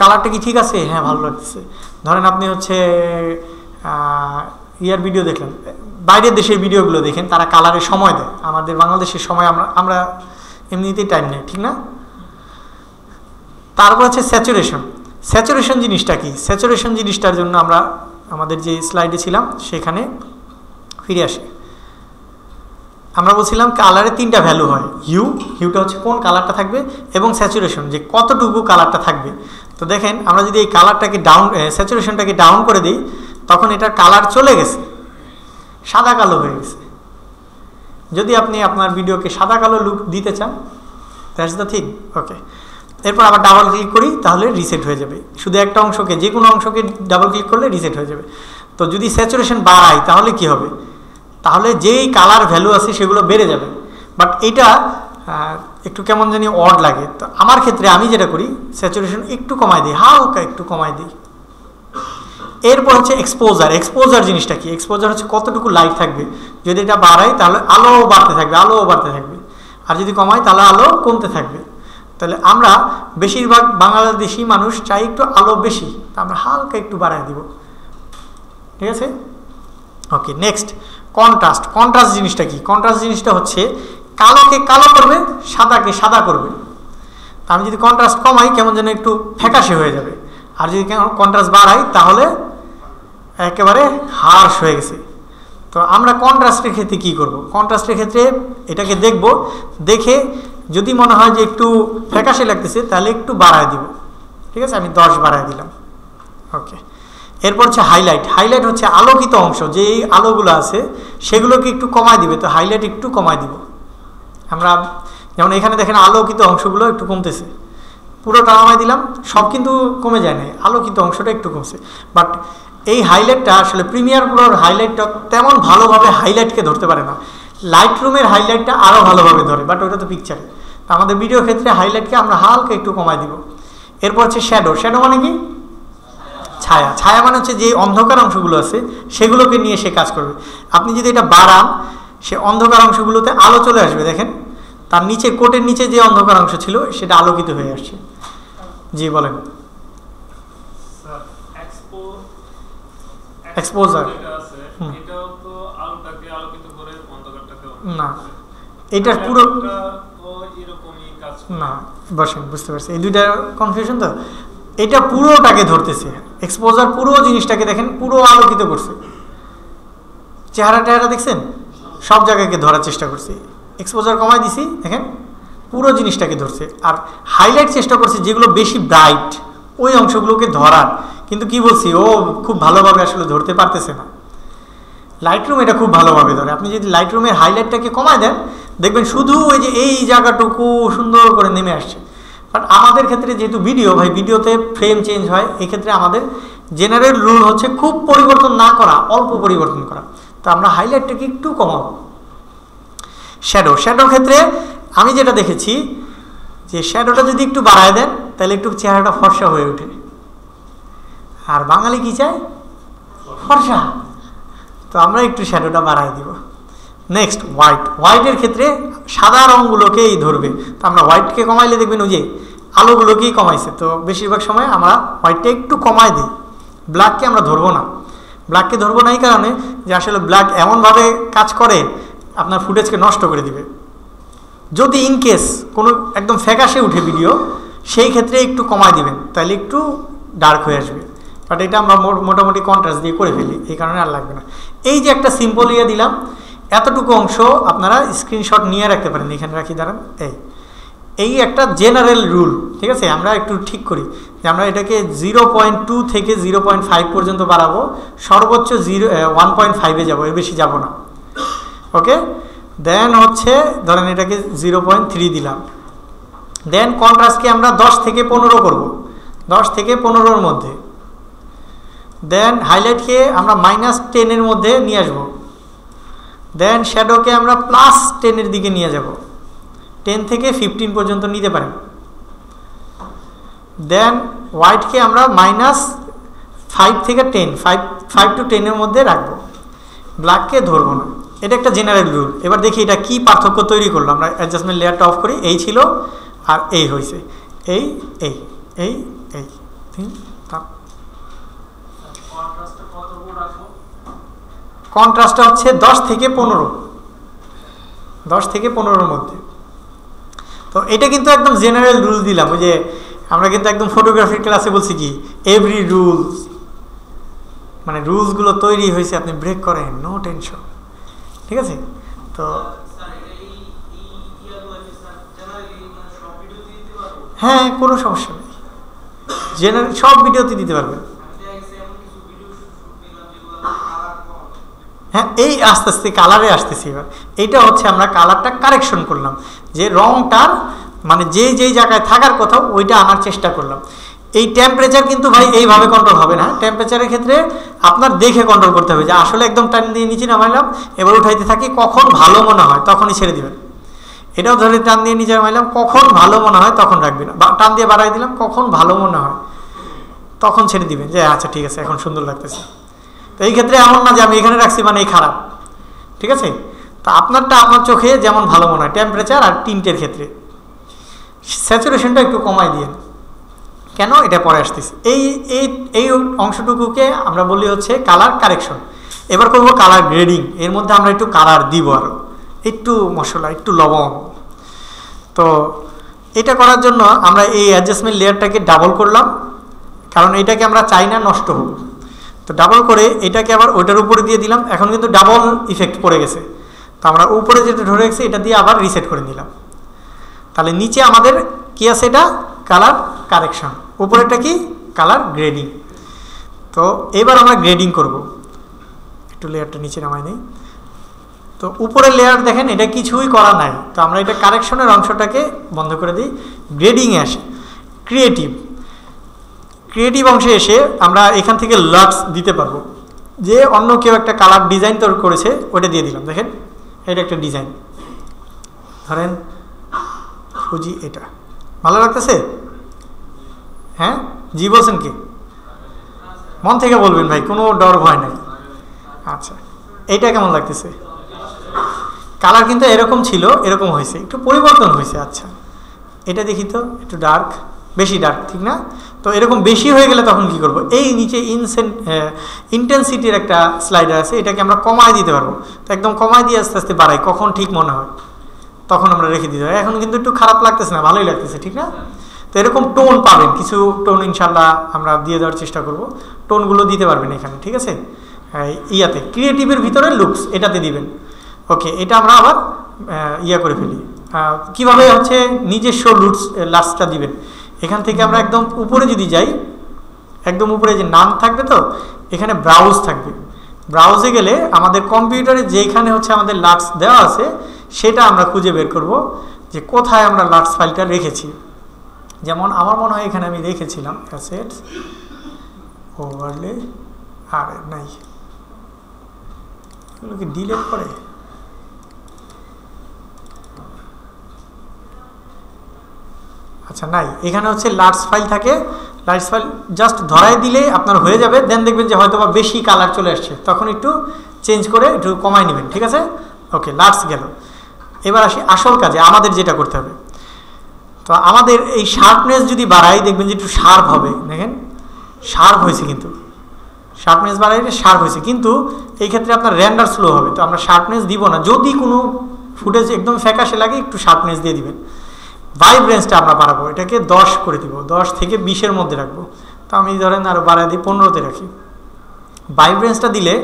A: কালারটা কি ঠিক আছে? হ্যাঁ ভালো লাগতেছে। ধরেন আপনি হচ্ছে ইয়ার ভিডিও দেখলেন, বাইরের দেশের ভিডিওগুলো দেখেন, তারা কালারের সময় দেয়। আমাদের বাংলাদেশের সময় আমরা এমনিতেই টাইম নেই, ঠিক না? তারপর হচ্ছে স্যাচুরেশন জিনিসটা কি? স্যাচুরেশন জিনিসটার জন্য আমরা আমাদের যে স্লাইডে ছিলাম সেখানে ফিরে আসি। আমরা বলছিলাম কালারে তিনটা ভ্যালু হয়, হিউটা হচ্ছে কোন কালারটা থাকবে, এবং স্যাচুরেশন যে কতটুকু কালারটা থাকবে। তো দেখেন আমরা যদি এই কালারটাকে স্যাচুরেশনটাকে ডাউন করে দিই, তখন এটার কালার চলে গেছে, সাদা কালো হয়ে গেছে। যদি আপনি আপনার ভিডিওকে সাদা কালো লুক দিতে চান, দ্যাটস দ্য থিং। ওকে, এরপর আবার ডাবল ক্লিক করি, তাহলে রিসেট হয়ে যাবে। শুধু একটা অংশকে, যে কোনো অংশকে ডাবল ক্লিক করলে রিসেট হয়ে যাবে। তো যদি স্যাচুরেশন বাড়াই তাহলে কি হবে? তাহলে যেই কালার ভ্যালু আছে সেগুলো বেড়ে যাবে। বাট এটা একটু কেমন জানি অড লাগে। তো আমার ক্ষেত্রে আমি যেটা করি, স্যাচুরেশন একটু কমাই দিই, হালকা একটু কমাই দিই। এরপর হচ্ছে এক্সপোজার জিনিসটা কি? এক্সপোজার হচ্ছে কতটুকু লাইট থাকবে। যদি এটা বাড়াই তাহলে আলো বাড়তে থাকবে, আর যদি কমাই তাহলে আলো কমতে থাকবে। তাহলে আমরা বেশিরভাগ বাংলাদেশি মানুষ চাই একটু আলো বেশি, তা আমরা হালকা একটু বাড়াই দিব, ঠিক আছে? ওকে, নেক্সট কন্ট্রাস্ট জিনিসটা কি? কন্ট্রাস্ট জিনিসটা হচ্ছে কালোকে কালো করবে, সাদাকে সাদা করবে। তা আমি যদি কন্ট্রাস্ট কমাই কেমন যেন একটু ফ্যাকাশে হয়ে যাবে, আর যদি কন্ট্রাস্ট বাড়াই তাহলে একেবারে হার্শ হয়ে গেছে। তো আমরা কন্ট্রাস্টের ক্ষেত্রে কি করব? কন্ট্রাস্টের ক্ষেত্রে এটাকে দেখে যদি মনে হয় যে একটু ফ্যাকাশে লাগতেছে তাহলে একটু বাড়ায় দিব, ঠিক আছে? আমি 10 বাড়ায় দিলাম। ওকে, এরপর হচ্ছে হাইলাইট হচ্ছে আলোকিত অংশ, যে আলোগুলো আছে সেগুলোকে একটু কমায় দিবে। তো হাইলাইট একটু কমায় দিব আমরা, যেমন এখানে দেখেন আলোকিত অংশগুলো একটু কমতেছে, পুরোটা নামাই দিলাম, সব কিন্তু কমে যায় না, আলোকিত অংশটা একটু কমছে। বাট এই হাইলাইটটা আসলে প্রিমিয়ার প্রোর হাইলাইটটা তেমন ভালোভাবে হাইলাইটকে ধরতে পারে না। লাইট রুমের হাইলাইটটা আরও ভালোভাবে ধরে, বাট ওটা তো পিকচারে। তো আমাদের ভিডিও ক্ষেত্রে হাইলাইটকে আমরা হালকা একটু কমাই দিব। এরপর হচ্ছে শ্যাডো। শ্যাডো মানে কি? ছায়া। ছায়া মানে হচ্ছে যে অন্ধকার অংশগুলো আছে সেগুলোকে নিয়ে সে কাজ করবে। আপনি যদি এটা বাড়ান, সে অন্ধকার অংশগুলোতে আলো চলে আসবে। দেখেন তার নিচে, কোটের নিচে যে অন্ধকার অংশ ছিল সেটা আলোকিত হয়ে আসছে। জি বলেন। এক্সপোজার না, এটার পুরো না, বসেন, বুঝতে পারছি এই দুইটা কনফিউশন। তো এটা পুরোটাকে ধরতেছে, এক্সপোজার পুরো জিনিসটাকে দেখেন পুরো আলোকিত করছে। চেহারা টেহারা দেখছেন, সব জায়গাকে ধরার চেষ্টা করছে। এক্সপোজার কমাই দিছি, দেখেন পুরো জিনিসটাকে ধরছে। আর হাইলাইট চেষ্টা করছে যেগুলো বেশি ব্রাইট ওই অংশগুলোকে ধরার, কিন্তু কি বলছি, ও খুব ভালোভাবে আসলে ধরতে পারতেছে না। লাইট রুম এটা খুব ভালোভাবে ধরে। আপনি যদি লাইট রুমের হাইলাইটটাকে কমায় দেন, দেখবেন শুধু ওই যে এই জায়গাটুকু সুন্দর করে নেমে আসছে। বাট আমাদের ক্ষেত্রে যেহেতু ভিডিও, ভাই ভিডিওতে ফ্রেম চেঞ্জ হয়, এক্ষেত্রে আমাদের জেনারেল রুল হচ্ছে খুব পরিবর্তন না করা, অল্প পরিবর্তন করা। তো আমরা হাইলাইটটাকে একটু কমাবো। শ্যাডো। শ্যাডোর ক্ষেত্রে আমি যেটা দেখেছি যে শ্যাডোটা যদি একটু বাড়ায় দেন তাহলে একটু চেহারাটা ফর্সা হয়ে ওঠে। আর বাঙালি কি চায়? ফর্সা। তো আমরা একটু শ্যাডোটা বাড়ায় দিব। Next white. হোয়াইটের ক্ষেত্রে সাদা রঙগুলোকেই ধরবে। তো আমরা হোয়াইটকে কমাইলে দেখবেন ওই যে আলোগুলোকেই কমাইছে। তো বেশিরভাগ সময় আমরা হোয়াইটটা একটু কমাই দিই, ব্ল্যাককে আমরা ধরবো না। ব্ল্যাককে ধরবো না এই কারণে যে আসলে ব্ল্যাক এমনভাবে কাজ করে আপনার ফুটেজকে নষ্ট করে দিবে। যদি ইনকেস কোনো একদম ফ্যাকাশে উঠে ভিডিও, সেই ক্ষেত্রে একটু কমায় দিবেন, তাহলে একটু ডার্ক হয়ে আসবে। বাট এটা আমরা মোটামুটি কন্ট্রাস্ট দিয়ে করে ফেলি, এই কারণে আর লাগবে না। এই যে একটা সিম্পল ইয়ে দিলাম, এতটুকু অংশ আপনারা স্ক্রিনশট নিয়ে রাখতে পারেন। এখানে রাখি, দাঁড়ান। এই একটা জেনারেল রুল, ঠিক আছে? আমরা একটু ঠিক করি যে আমরা এটাকে 0.2 থেকে 0.5 পর্যন্ত বাড়াবো, সর্বোচ্চ 1.5-এ যাবো, এর বেশি যাব না। ওকে, দেন হচ্ছে ধরেন এটাকে 0.3 দিলাম। দেন কন্ট্রাস্টকে আমরা 10 থেকে 15 করব, 10 থেকে 15-র মধ্যে। দেন হাইলাইটকে আমরা -10-এর মধ্যে নিয়ে আসবো। দেন শ্যাডোকে আমরা +10-এর দিকে নিয়ে যাব, 10 থেকে 15 পর্যন্ত নিতে পারেন। দেন হোয়াইটকে আমরা -5 থেকে 10, 5 to 10-এর মধ্যে রাখবো, ব্ল্যাককে ধরবো না। এটা একটা জেনারেল রুল। এবার দেখি এটা কি পার্থক্য তৈরি করলো। আমরা অ্যাডজাস্টমেন্ট লেয়ারটা অফ করি, এই ছিল আর এই হয়েছে, এই এই এই এই কন্ট্রাস্টটা হচ্ছে 10 থেকে 15, 10 থেকে 15-র মধ্যে। তো এটা কিন্তু একদম জেনারেল রুল দিলাম। ওই যে আমরা কিন্তু একদম ফটোগ্রাফির ক্লাসে বলছি কি, এভরি রুলস, মানে রুলসগুলো তৈরি হয়েছে, আপনি ব্রেক করেন, নো টেনশন, ঠিক আছে? তো হ্যাঁ, কোনো সমস্যা নেই, জেনারেল সব ভিডিওতে দিতে পারবেন। হ্যাঁ, এই আস্তে আস্তে কালারে আসতেছি। এবার এইটা হচ্ছে আমরা কালারটা কারেকশন করলাম, যে রংটার মানে যেই জায়গায় থাকার কথা ওইটা আনার চেষ্টা করলাম। এই টেম্পারেচার কিন্তু ভাই এইভাবে কন্ট্রোল হবে না। টেম্পারেচারের ক্ষেত্রে আপনার দেখে কন্ট্রোল করতে হবে, যে আসলে একদম টান দিয়ে নিচে নামাইলাম, এবার উঠাইতে থাকি, কখন ভালো মনে হয় তখনই ছেড়ে দিবেন। এটাও ধরে টান দিয়ে নিচে নামাইলাম, কখন ভালো মনে হয় তখন রাখবেন, বা টান দিয়ে বাড়াই দিলাম, কখন ভালো মনে হয় তখন ছেড়ে দিবেন, যে আচ্ছা ঠিক আছে এখন সুন্দর লাগতেছে। তো এই ক্ষেত্রে এমন না যে আমি এখানে রাখছি মানে এই খারাপ, ঠিক আছে? তো আপনারটা আপনার চোখে যেমন ভালো মনে হয়, টেম্পারেচার আর টিন্টের ক্ষেত্রে স্যাচুরেশনটা একটু কমাই দিয়ে। কেন? এটা পরে আসতেছে। এই অংশটুকুকে আমরা বলি হচ্ছে কালার কারেকশন। এবার করব কালার গ্রেডিং। এর মধ্যে আমরা একটু কালার দিব, আরও একটু মশলা, একটু লবণ। তো এটা করার জন্য আমরা এই অ্যাডজাস্টমেন্ট লেয়ারটাকে ডাবল করলাম, কারণ এটাকে আমরা চাই না নষ্ট হোক। তো ডাবল করে এটাকে আবার ওইটার উপরে দিয়ে দিলাম। এখন কিন্তু ডাবল ইফেক্ট পড়ে গেছে। তো আমরা উপরে যেটা ধরে রেখেছি এটা দিয়ে আবার রিসেট করে নিলাম। তাহলে নিচে আমাদের কি আছে? এটা কালার কারেকশন, উপরেটা কি? Colour grading. তো এবার আমরা গ্রেডিং করব। একটু লেয়ারটা নিচে নামাই নেই। তো উপরের লেয়ার দেখেন এটা কিছুই করা নাই। তো আমরা এটা কারেকশনের অংশটাকে বন্ধ করে দিই, গ্রেডিংয়ে আসি। ক্রিয়েটিভ। ক্রিয়েটিভ অংশে এসে আমরা এখান থেকে লাক্স দিতে পারবো, যে অন্য কেউ একটা কালার ডিজাইন তৈরি করেছে ওটা দিয়ে দিলাম। দেখেন এটা একটা ডিজাইন, ধরেন ফুজি, এটা ভালো লাগতেছে? হ্যাঁ জি বলছেন কি? মন থেকে বলবেন ভাই, কোনো ডর ভয় নাই। আচ্ছা এইটা কেমন লাগতেছে? কালার কিন্তু এরকম ছিল, এরকম হয়েছে, একটু পরিবর্তন হয়েছে। আচ্ছা এটা দেখি তো, একটু ডার্ক, বেশি ডার্ক, ঠিক না? তো এরকম বেশি হয়ে গেলে তখন কি করব? এই নিচে ইন্টেন্সিটির একটা স্লাইডার আছে, এটাকে আমরা কমায় দিতে পারবো। তো একদম কমায় দিয়ে আস্তে আস্তে বাড়াই, কখন ঠিক মনে হয় তখন আমরা রেখে দিতে পারি। এখন কিন্তু একটু খারাপ লাগতেছে না, ভালোই লাগতেছে, ঠিক না? তো এরকম টোন পাবেন, কিছু টোন ইনশাল্লাহ আমরা দিয়ে দেওয়ার চেষ্টা করব। টোনগুলো দিতে পারবেন এখানে, ঠিক আছে? ইয়াতে ক্রিয়েটিভের ভিতরে লুকস এটাতে দিবেন। ওকে, এটা আমরা আবার ইয়া করে ফেলি। কিভাবে হচ্ছে নিজস্ব লাস্টটা দিবেন, এখান থেকে আমরা একদম উপরে যদি যাই, একদম উপরে যে নাম থাকবে, তো এখানে ব্রাউজ থাকবে। ব্রাউজে গেলে আমাদের কম্পিউটারে যেখানে হচ্ছে আমাদের লাক্স দেওয়া আছে সেটা আমরা খুঁজে বের করব যে কোথায় আমরা লাক্স ফাইলটা রেখেছি। যেমন আমার মনে হয় এখানে আমি রেখেছিলাম অ্যাসেটস, ওভারলে, আর নাই, এগুলোকে ডিলিট করে। আচ্ছা নাই, এখানে হচ্ছে লার্জ ফাইল থাকে, লার্জ ফাইল জাস্ট ধরাই দিলে আপনার হয়ে যাবে। দেন দেখবেন যে হয়তো বা বেশি কালার চলে আসছে, তখন একটু চেঞ্জ করে একটু কমাই নেবেন, ঠিক আছে? ওকে, লার্জ গেল। এবার আসি আসল কাজে, আমাদের যেটা করতে হবে। তো আমাদের এই শার্পনেস যদি বাড়াই, দেখবেন যে একটু শার্প হবে। দেখেন শার্প হয়েছে, কিন্তু শার্পনেস বাড়াইলে শার্প হয়েছে, কিন্তু এই ক্ষেত্রে আপনার রেন্ডার স্লো হবে। তো আমরা শার্পনেস দিব না, যদি কোনো ফুটেজ একদম ফ্যাকাশে লাগে একটু শার্পনেস দিয়ে দিবেন। ভাইব্রেন্সটা আমরা বাড়াবো, এটাকে 10 করে দিব, 10 থেকে 20-এর মধ্যে রাখবো। তো আমি ধরেন আরও বাড়াই দিই, 15-তে রাখি। ভাইব্রেন্সটা দিলে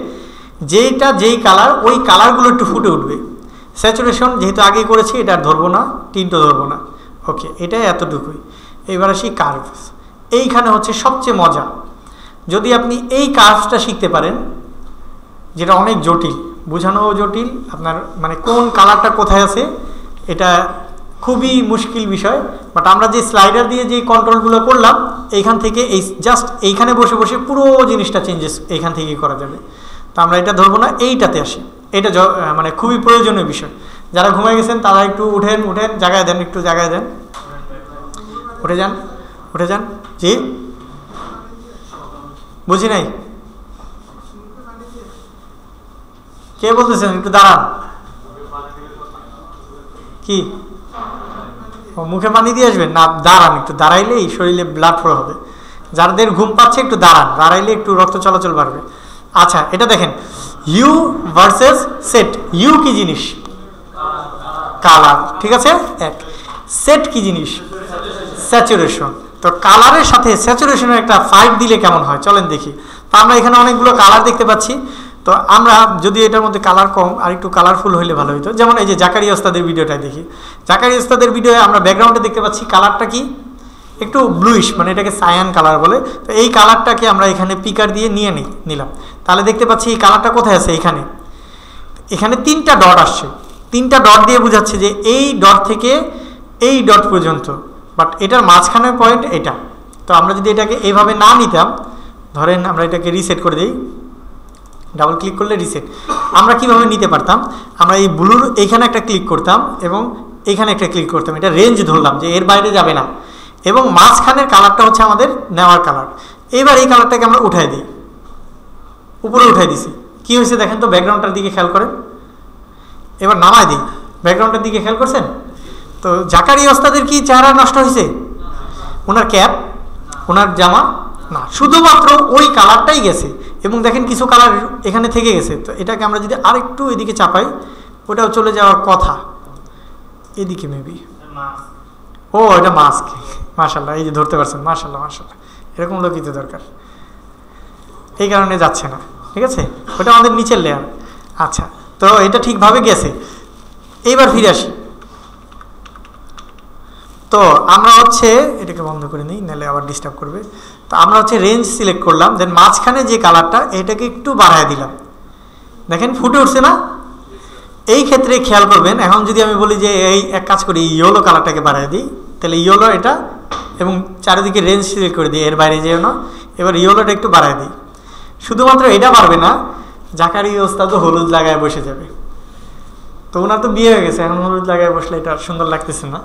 A: যেই কালার, ওই কালারগুলো একটু ফুটে উঠবে। স্যাচুরেশন যেহেতু আগেই করেছি, এটা আর ধরবো না, টিন্টও ধরবো না। ওকে, এটাই এতটুকুই। এবার আসি কার্ভস। এইখানে হচ্ছে সবচেয়ে মজা, যদি আপনি এই কার্ভসটা শিখতে পারেন, যেটা অনেক জটিল, বোঝানোও জটিল, আপনার মানে কোন কালারটা কোথায় আছে এটা খুবই মুশকিল বিষয়। বাট আমরা যে স্লাইডার দিয়ে যে কন্ট্রোলগুলো করলাম, এইখান থেকে এই জাস্ট এইখানে বসে বসে পুরো জিনিসটা চেঞ্জেস এইখান থেকেই করা যাবে। তো আমরা এটা ধরবো না, এইটাতে আসি। এটা মানে খুবই প্রয়োজনীয় বিষয়। যারা ঘুমায় গেছেন তারা একটু উঠেন, জায়গায় দেন, একটু জায়গায় দেন, উঠে যান। জি বুঝি নাই, কে বলতেছেন? একটু দাঁড়ান। কি মুখে পানি দিয়ে আসবেন না? দাঁড়ান, একটু দাঁড়াইলেই শরীরে ব্লাড ফ্লো হবে। যাদের ঘুম পাচ্ছে একটু দাঁড়ান, দাঁড়াইলে একটু রক্ত চলাচল বাড়বে। আচ্ছা, এটা দেখেন, ইউ ভার্সেস সেট। ইউ কি জিনিস? কালার, ঠিক আছে। এক, সেট কি জিনিস? স্যাচুরেশন। তো কালারের সাথে স্যাচুরেশনের একটা ফাইট দিলে কেমন হয় চলেন দেখি। তো আমরা এখানে অনেকগুলো কালার দেখতে পাচ্ছি। তো আমরা যদি এটার মধ্যে কালার কম আর একটু কালারফুল হইলে ভালো হইতো। যেমন এই যে জাকারিয়া ওস্তাদের ভিডিওটাই দেখি, জাকারিয়া ওস্তাদের ভিডিওয়ে আমরা ব্যাকগ্রাউন্ডে দেখতে পাচ্ছি কালারটা কি একটু ব্লুইশ, মানে এটাকে সায়ান কালার বলে। তো এই কালারটাকে আমরা এখানে পিকার দিয়ে নিলাম, তাহলে দেখতে পাচ্ছি এই কালারটা কোথায় আছে? এখানে 3টা ডট আসছে, 3টা ডট দিয়ে বোঝাচ্ছে যে এই ডট থেকে এই ডট পর্যন্ত, বাট এটার মাঝখানের পয়েন্ট এটা। তো আমরা যদি এটাকে এইভাবে না নিতাম, ধরেন আমরা এটাকে রিসেট করে দিই, ডাবল ক্লিক করলে রিসেট। আমরা কিভাবে নিতে পারতাম? আমরা এই ব্লুর এইখানে একটা ক্লিক করতাম এবং এইখানে একটা ক্লিক করতাম, এটা রেঞ্জ ধরলাম যে এর বাইরে যাবে না, এবং মাঝখানের কালারটা হচ্ছে আমাদের নেওয়ার কালার। এবার এই কালারটাকে আমরা উঠাই দিই, উপরে উঠাই দিছি, কি হয়েছে দেখেন তো, ব্যাকগ্রাউন্ডটার দিকে খেয়াল করেন। এবার নামাই দিই, ব্যাকগ্রাউন্ডের দিকে খেয়াল করছেন? তো জাকারিয়া ওস্তাদের কি চেহারা নষ্ট হয়েছে? ওনার ক্যাপ, ওনার জামা না, শুধুমাত্র ওই কালারটাই গেছে। এবং দেখেন কিছু কালার এখানে থেকে গেছে। তো এটাকে আমরা যদি আরেকটু এদিকে চাপাই, ওটাও চলে যাওয়ার কথা এদিকে মেবি। ও এটা মাস্ক, মাশাল্লাহ, এই যে ধরতে পারছেন, মাশাল্লাহ মাশাল্লাহ, এরকম লোকই তো দরকার, এই কারণে যাচ্ছে না, ঠিক আছে, ওটা আমাদের নিচের লেয়ার। আচ্ছা, তো এটা ঠিকভাবে গেছে। এইবার ফিরে আসি। তো আমরা হচ্ছে এটাকে বন্ধ করে নিই, নাহলে আবার ডিস্টার্ব করবে। তো আমরা হচ্ছে রেঞ্জ সিলেক্ট করলাম, দেন মাঝখানে যে কালারটা এটাকে একটু বাড়ায় দিলাম, দেখেন ফুটে উঠছে না? এই ক্ষেত্রে খেয়াল করবেন, এখন যদি আমি বলি যে এই এক কাজ করি, ইয়েলো কালারটাকে বাড়ায় দিই, তাহলে ইয়েলো এটা এবং চারিদিকে রেঞ্জ সিলেক্ট করে দিই, এর বাইরে যেও না। এবার ইয়েলোটা একটু বাড়াই দিই। শুধুমাত্র এটা পারবে না, জাকারিয়া ওস্তাদ তো হলুদ লাগায় বসে যাবে। তো ওনার তো বিয়ে হয়ে গেছে, এখন হলুদ লাগায় বসলে এটা আর সুন্দর লাগতেছে না।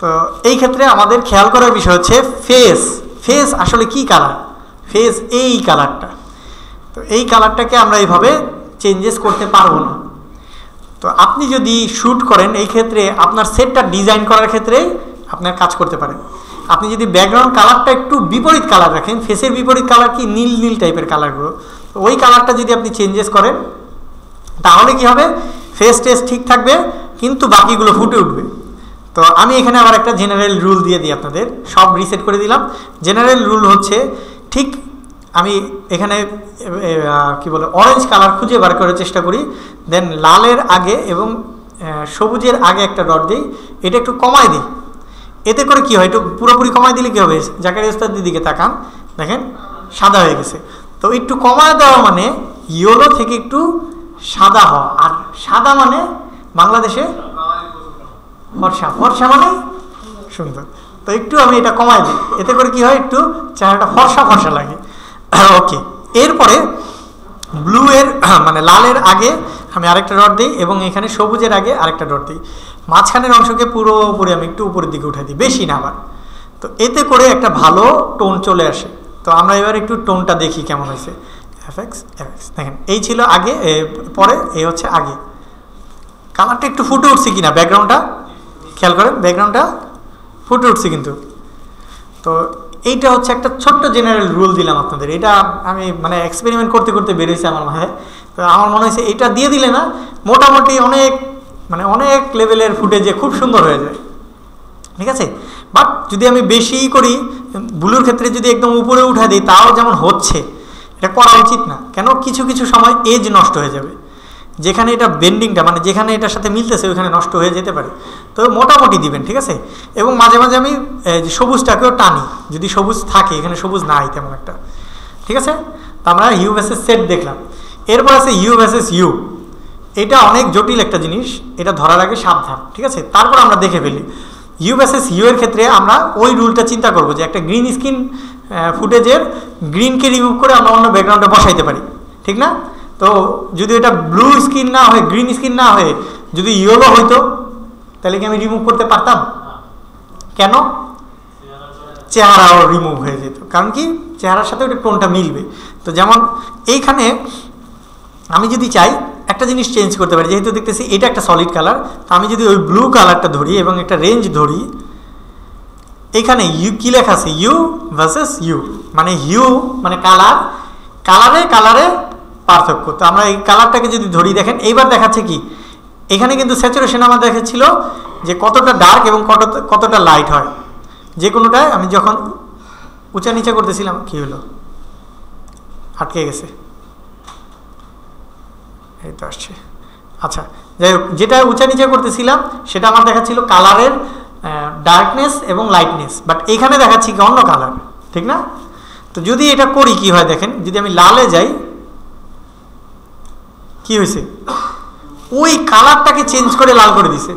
A: তো এই ক্ষেত্রে আমাদের খেয়াল করার বিষয় হচ্ছে ফেস আসলে কি কালার, ফেস এই কালারটা। তো এই কালারটাকে আমরা এইভাবে চেঞ্জেস করতে পারবো না। তো আপনি যদি শ্যুট করেন, এই ক্ষেত্রে আপনার সেটটা ডিজাইন করার ক্ষেত্রে আপনার কাজ করতে পারেন। আপনি যদি ব্যাকগ্রাউন্ড কালারটা একটু বিপরীত কালার রাখেন, ফেসের বিপরীত কালার কি নীল নীল টাইপের কালারগুলো, তো ওই কালারটা যদি আপনি চেঞ্জেস করেন তাহলে কি হবে, ফেস টেস ঠিক থাকবে কিন্তু বাকিগুলো ফুটে উঠবে। তো আমি এখানে আবার একটা জেনারেল রুল দিয়ে দিই আপনাদের, সব রিসেট করে দিলাম। জেনারেল রুল হচ্ছে, ঠিক আমি এখানে কি বলে অরেঞ্জ কালার খুঁজে বার করার চেষ্টা করি, দেন লালের আগে এবং সবুজের আগে একটা ডট দিই, এটা একটু কমাই দিই। এতে করে কি হয়, একটু পুরোপুরি কমাই দিলে কি হবে, জাকারিয়া ওস্তাদের দিকে তাকান, দেখেন সাদা হয়ে গেছে। তো একটু কমায় দেওয়া মানে ইয়েলো থেকে একটু সাদা হওয়া, আর সাদা মানে বাংলাদেশে ফর্সা, ফর্সা মানে সুন্দর। তো একটু আমি এটা কমাই দিই, এতে করে কি হয়, একটু চেহারাটা ফর্সা ফর্সা লাগে। ওকে, এরপরে ব্লু এর মানে লালের আগে আমি আরেকটা ডট দিই এবং এখানে সবুজের আগে আরেকটা ডট দিই। মাঝখানের অংশকে পুরোপুরি আমি একটু উপরের দিকে উঠে দিই, বেশি না আবার। তো এতে করে একটা ভালো টোন চলে আসে। তো আমরা এবার একটু টোনটা দেখি কেমন হয়েছে। এফএক্স দেখেন, এই ছিল আগে, পরে এই হচ্ছে আগে। কালারটা একটু ফুটে উঠছে কিনা, ব্যাকগ্রাউন্ডটা খেয়াল করেন, ব্যাকগ্রাউন্ডটা ফুটে উঠছে কিন্তু। তো এইটা হচ্ছে একটা ছোট্ট জেনারেল রুল দিলাম আপনাদের, এটা আমি মানে এক্সপেরিমেন্ট করতে করতে বেরিয়েছে আমার মাথায়। তো আমার মনে হয়েছে এটা দিয়ে দিলে না মোটামুটি অনেক লেভেলের ফুটেজে খুব সুন্দর হয়ে যায়, ঠিক আছে। বাট যদি আমি বেশি করি, ব্লুর ক্ষেত্রে যদি একদম উপরে উঠে দিই, তাও যেমন হচ্ছে, এটা করা উচিত না। কেন, কিছু কিছু সময় এজ নষ্ট হয়ে যাবে, যেখানে এটা বেন্ডিংটা মানে যেখানে এটার সাথে মিলতেছে ওইখানে নষ্ট হয়ে যেতে পারে। তো মোটামুটি দিবেন, ঠিক আছে। এবং মাঝে মাঝে আমি সবুজটাকেও টানি, যদি সবুজ থাকে, এখানে সবুজ নাই তেমন একটা, ঠিক আছে। তো আমরা ইউ ভার্সেস সেট দেখলাম। এরপর আছে ইউ ভার্সেস ইউ। এটা অনেক জটিল একটা জিনিস, এটা ধরার আগে সাবধান, ঠিক আছে। তারপর আমরা দেখে ফেলি ইউ ভার্সেস ইউ এর ক্ষেত্রে আমরা ওই রুলটা চিন্তা করব যে একটা গ্রিন স্ক্রিন ফুটেজের গ্রিনকে রিমুভ করে আমরা অন্য ব্যাকগ্রাউন্ডে বসাইতে পারি, ঠিক না। তো যদি এটা ব্লু স্ক্রিন না হয়ে, গ্রিন স্ক্রিন না হয়ে যদি ইয়েলো হইতো, তাহলে কি আমি রিমুভ করতে পারতাম? কেন? চেহারাও রিমুভ হয়ে যেত, কারণ কি চেহারার সাথে ওটা টোনটা মিলবে। তো যেমন এইখানে আমি যদি চাই একটা জিনিস চেঞ্জ করতে পারি, যেহেতু দেখতেছি এটা একটা সলিড কালার, তো আমি যদি ওই ব্লু কালারটা ধরি এবং একটা রেঞ্জ ধরি, এখানে ইউ কি লেখা আছে, ইউ ভার্সেস ইউ, মানে ইউ মানে কালার, কালারে পার্থক্য। তো আমরা এই কালারটাকে যদি ধরি, দেখেন এইবার দেখাচ্ছে কি, এখানে কিন্তু স্যাচুরেশন আমার দেখাচ্ছিল যে কতটা ডার্ক এবং কতটা লাইট হয়, যে কোনোটায় আমি যখন উঁচা নিচা করতেছিলাম কি হলো, আটকে গেছে, এই তো আসছে। আচ্ছা, যাই হোক, যেটা উঁচা নিচা করতেছিলাম সেটা আমার দেখাচ্ছিল কালারের ডার্কনেস এবং লাইটনেস, বাট এখানে দেখাচ্ছি কি অন্য কালার, ঠিক না। তো যদি এটা করি কি হয় দেখেন, যদি আমি লালে যাই কি হয়েছে, ওই কালারটাকে চেঞ্জ করে লাল করে দিছে।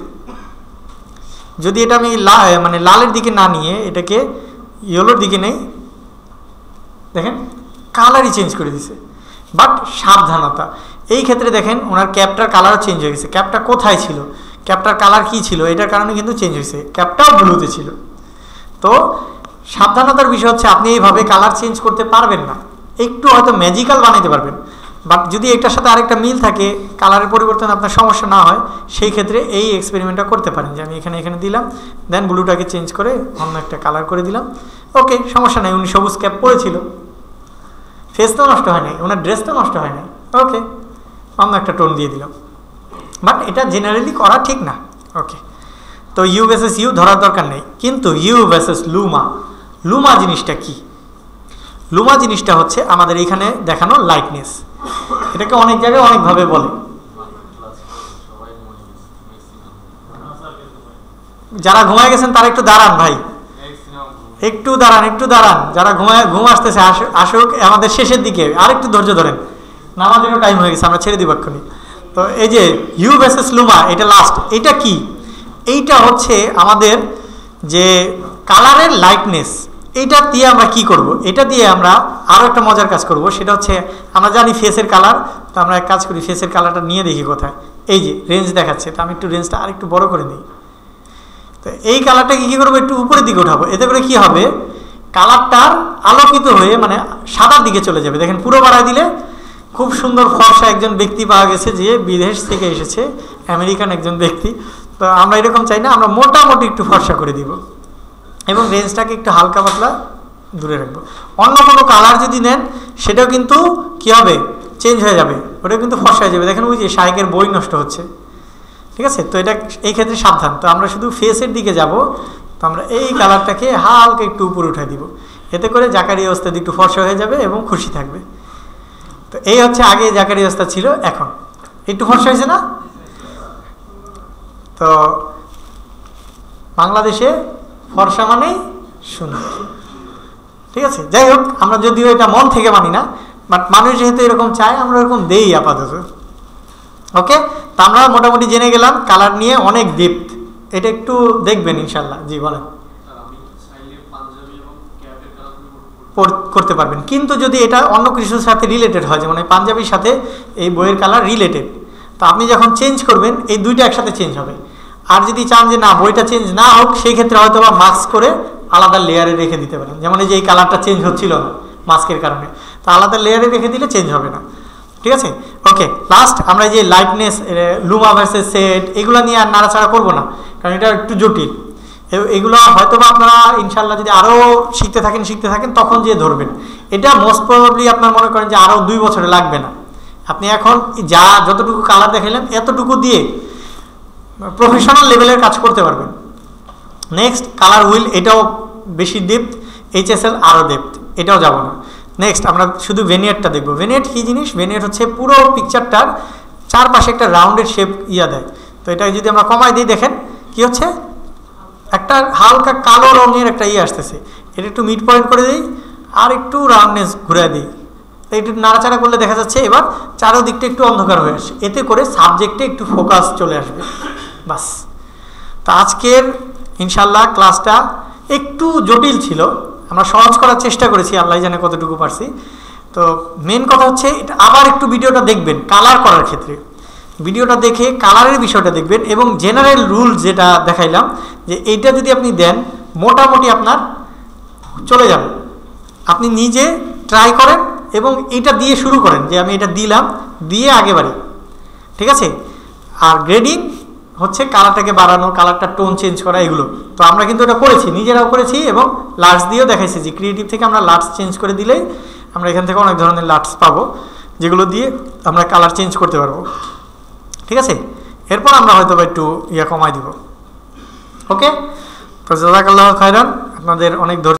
A: যদি এটা আমি মানে লালের দিকে না নিয়ে এটাকে ইয়েলোর দিকে নেই, দেখেন কালারই চেঞ্জ করে দিছে। বাট সাবধানতা, এই ক্ষেত্রে দেখেন ওনার ক্যাপটার কালার চেঞ্জ হয়ে গেছে। ক্যাপটা কোথায় ছিল, ক্যাপটার কালার কি ছিল, এটার কারণে কিন্তু চেঞ্জ হয়েছে, ক্যাপটাও ব্লুতে ছিল। তো সাবধানতার বিষয় হচ্ছে আপনি এইভাবে কালার চেঞ্জ করতে পারবেন না, একটু হয়তো ম্যাজিক্যাল বানাইতে পারবেন, বাট যদি একটার সাথে আরেকটা মিল থাকে, কালারের পরিবর্তন আপনার সমস্যা না হয়, সেই ক্ষেত্রে এই এক্সপেরিমেন্টটা করতে পারেন যে আমি এখানে দিলাম, দেন ব্লুটাকে চেঞ্জ করে অন্য একটা কালার করে দিলাম। ওকে, সমস্যা নাই, উনি সবুজ ক্যাপ পরেছিল, ফেস তো নষ্ট হয় নাই, ওনার ড্রেস তো নষ্ট হয় নাই, ওকে, অন্য একটা টোন দিয়ে দিলাম। বাট এটা জেনারেলি করা ঠিক না। ওকে, তো ইউ ভার্সেস ইউ ধরার দরকার নেই, কিন্তু ইউ ভার্সেস লুমা জিনিসটা কি? লুমা জিনিসটা হচ্ছে আমাদের এখানে দেখানো লাইটনেস। এটাকে অনেক জায়গায় অনেকভাবে বলে। যারা ঘুমায় গেছেন তারা একটু দাঁড়ান ভাই, একটু দাঁড়ান। যারা ঘুম আসতেছে আসুক আমাদের শেষের দিকে, আর একটু ধৈর্য ধরেন, নামাজেরও টাইম হয়ে গেছে, আমরা ছেড়ে দিব এক্ষুনি। তো এই যে ইউ ভার্সেস লুমা, এটা লাস্ট। এটা কি? এইটা হচ্ছে আমাদের যে কালারের লাইটনেস, এইটা দিয়ে আমরা কি করব, এটা দিয়ে আমরা আরও একটা মজার কাজ করব। সেটা হচ্ছে আমরা জানি ফেসের কালার, তো আমরা এক কাজ করি, ফেসের কালারটা নিয়ে দেখি কোথায়। এই যে রেঞ্জ দেখাচ্ছে, তো আমি একটু রেঞ্জটা আর একটু বড় করে দিই। তো এই কালারটাকে কী করবো, একটু উপরের দিকে উঠাবো। এতে করে কি হবে, কালারটার আলোকিত হয়ে মানে সাদার দিকে চলে যাবে। দেখেন পুরো বাড়ায় দিলে খুব সুন্দর ফর্সা একজন ব্যক্তি পাওয়া গেছে, যে বিদেশ থেকে এসেছে, আমেরিকান একজন ব্যক্তি। তো আমরা এরকম চাই না, আমরা মোটামুটি একটু ফর্সা করে দিব এবং রেঞ্জটাকে একটু হালকা পাতলা দূরে রাখবো। অন্য কোনো কালার যদি নেন সেটাও কিন্তু কী হবে, চেঞ্জ হয়ে যাবে, ওটা কিন্তু ফর্সা হয়ে যাবে। দেখেন ওই যে শাইকের বই নষ্ট হচ্ছে, ঠিক আছে। তো এটা এই ক্ষেত্রে সাবধান। তো আমরা শুধু ফেসের দিকে যাব, তো আমরা এই কালারটাকে হালকা একটু উপরে উঠাই দিব। এতে করে জাকারিয়া ওস্তাদ একটু ফর্সা হয়ে যাবে এবং খুশি থাকবে। তো এই হচ্ছে আগে জাকারিয়া ওস্তাদ ছিল, এখন একটু ফর্সা হয়েছে না? তো বাংলাদেশে ফর্সা মানেই সুন্দর, ঠিক আছে। যাই হোক, আমরা যদিও এটা মন থেকে মানি না, বাট মানুষ যেহেতু এরকম চায়, আমরা এরকম দেই আপাতত। ওকে, তো আমরা মোটামুটি জেনে গেলাম কালার নিয়ে অনেক ডিপথ, এটা একটু দেখবেন ইনশাল্লাহ। জি বলেন। করতে পারবেন, কিন্তু যদি এটা অন্য কিছুর সাথে রিলেটেড হয়, যেমন এই পাঞ্জাবির সাথে এই বইয়ের কালার রিলেটেড, তো আপনি যখন চেঞ্জ করবেন এই দুইটা একসাথে চেঞ্জ হবে। আর যদি চান যে না বইটা চেঞ্জ না হোক, সেই ক্ষেত্রে হয়তো বা মাস্ক করে আলাদা লেয়ারে রেখে দিতে পারেন। যেমন এই যে এই কালারটা চেঞ্জ হচ্ছিল না মাস্কের কারণে, তো আলাদা লেয়ারে রেখে দিলে চেঞ্জ হবে না, ঠিক আছে। ওকে, লাস্ট আমরা যে লাইটনেস, লুমা ভার্সেস সেট, এগুলো নিয়ে আর নাড়াচাড়া করবো না, কারণ এটা একটু জটিল। এগুলো হয়তো বা আপনারা ইনশাল্লাহ যদি আরও শিখতে থাকেন তখন যে ধরবেন। এটা মোস্ট প্রবাবলি আপনার মনে করেন যে আরও 2 বছরে লাগবে না। আপনি এখন যতটুকু কালার দেখাইলেন এতটুকু দিয়ে প্রফেশনাল লেভেলের কাজ করতে পারবেন। নেক্সট কালার হুইল, এটাও বেশি ডেপথ, HSL আরও ডেপথ, এটাও যাব না। নেক্সট আমরা শুধু ভেনিয়েটটা দেখবো। ভেনিয়েট কী জিনিস? ভেনিয়েট হচ্ছে পুরো পিকচারটার চারপাশে একটা রাউন্ডেড শেপ দেয়। তো এটা যদি আমরা কমাই দিই, দেখেন কি হচ্ছে, একটা হালকা কালো রঙের একটা আসতেছে। এটা একটু মিড পয়েন্ট করে দিই, আর একটু রাউন্ডনেস ঘুরে দিই, একটু নাড়াচাড়া করলে দেখা যাচ্ছে এবার চারোদিকটা একটু অন্ধকার হয়ে আসে। এতে করে সাবজেক্টে একটু ফোকাস চলে আসবে, বাস। তো আজকের ইনশাল্লাহ ক্লাসটা একটু জটিল ছিল, আমরা সহজ করার চেষ্টা করেছি, আল্লাহ জানে কতটুকু পারছি। তো মেন কথা হচ্ছে এটা আবার একটু ভিডিওটা দেখবেন কালার করার ক্ষেত্রে, ভিডিওটা দেখে কালারের বিষয়টা দেখবেন, এবং জেনারেল রুল যেটা দেখাইলাম যে এইটা যদি আপনি দেন মোটামুটি আপনার চলে যাবে। আপনি নিজে ট্রাই করেন এবং এটা দিয়ে শুরু করেন, যে আমি এটা দিলাম, দিয়ে আগে বাড়ি, ঠিক আছে। আর গ্রেডিং হচ্ছে কালারটাকে বাড়ানো, কালারটা টোন চেঞ্জ করা, এগুলো তো আমরা কিন্তু এটা করেছি, নিজেরাও করেছি এবং লাটস দিয়েও দেখাইছি। যে ক্রিয়েটিভ থেকে আমরা লাটস চেঞ্জ করে দিলেই আমরা এখান থেকে অনেক ধরনের লাটস পাবো, যেগুলো দিয়ে আমরা কালার চেঞ্জ করতে পারবো, ঠিক আছে। এরপর আমরা হয়তো একটু কমাই দিব। ওকে, তো জাযাকাল্লাহু খাইরান, আপনাদের অনেক ধৈর্য।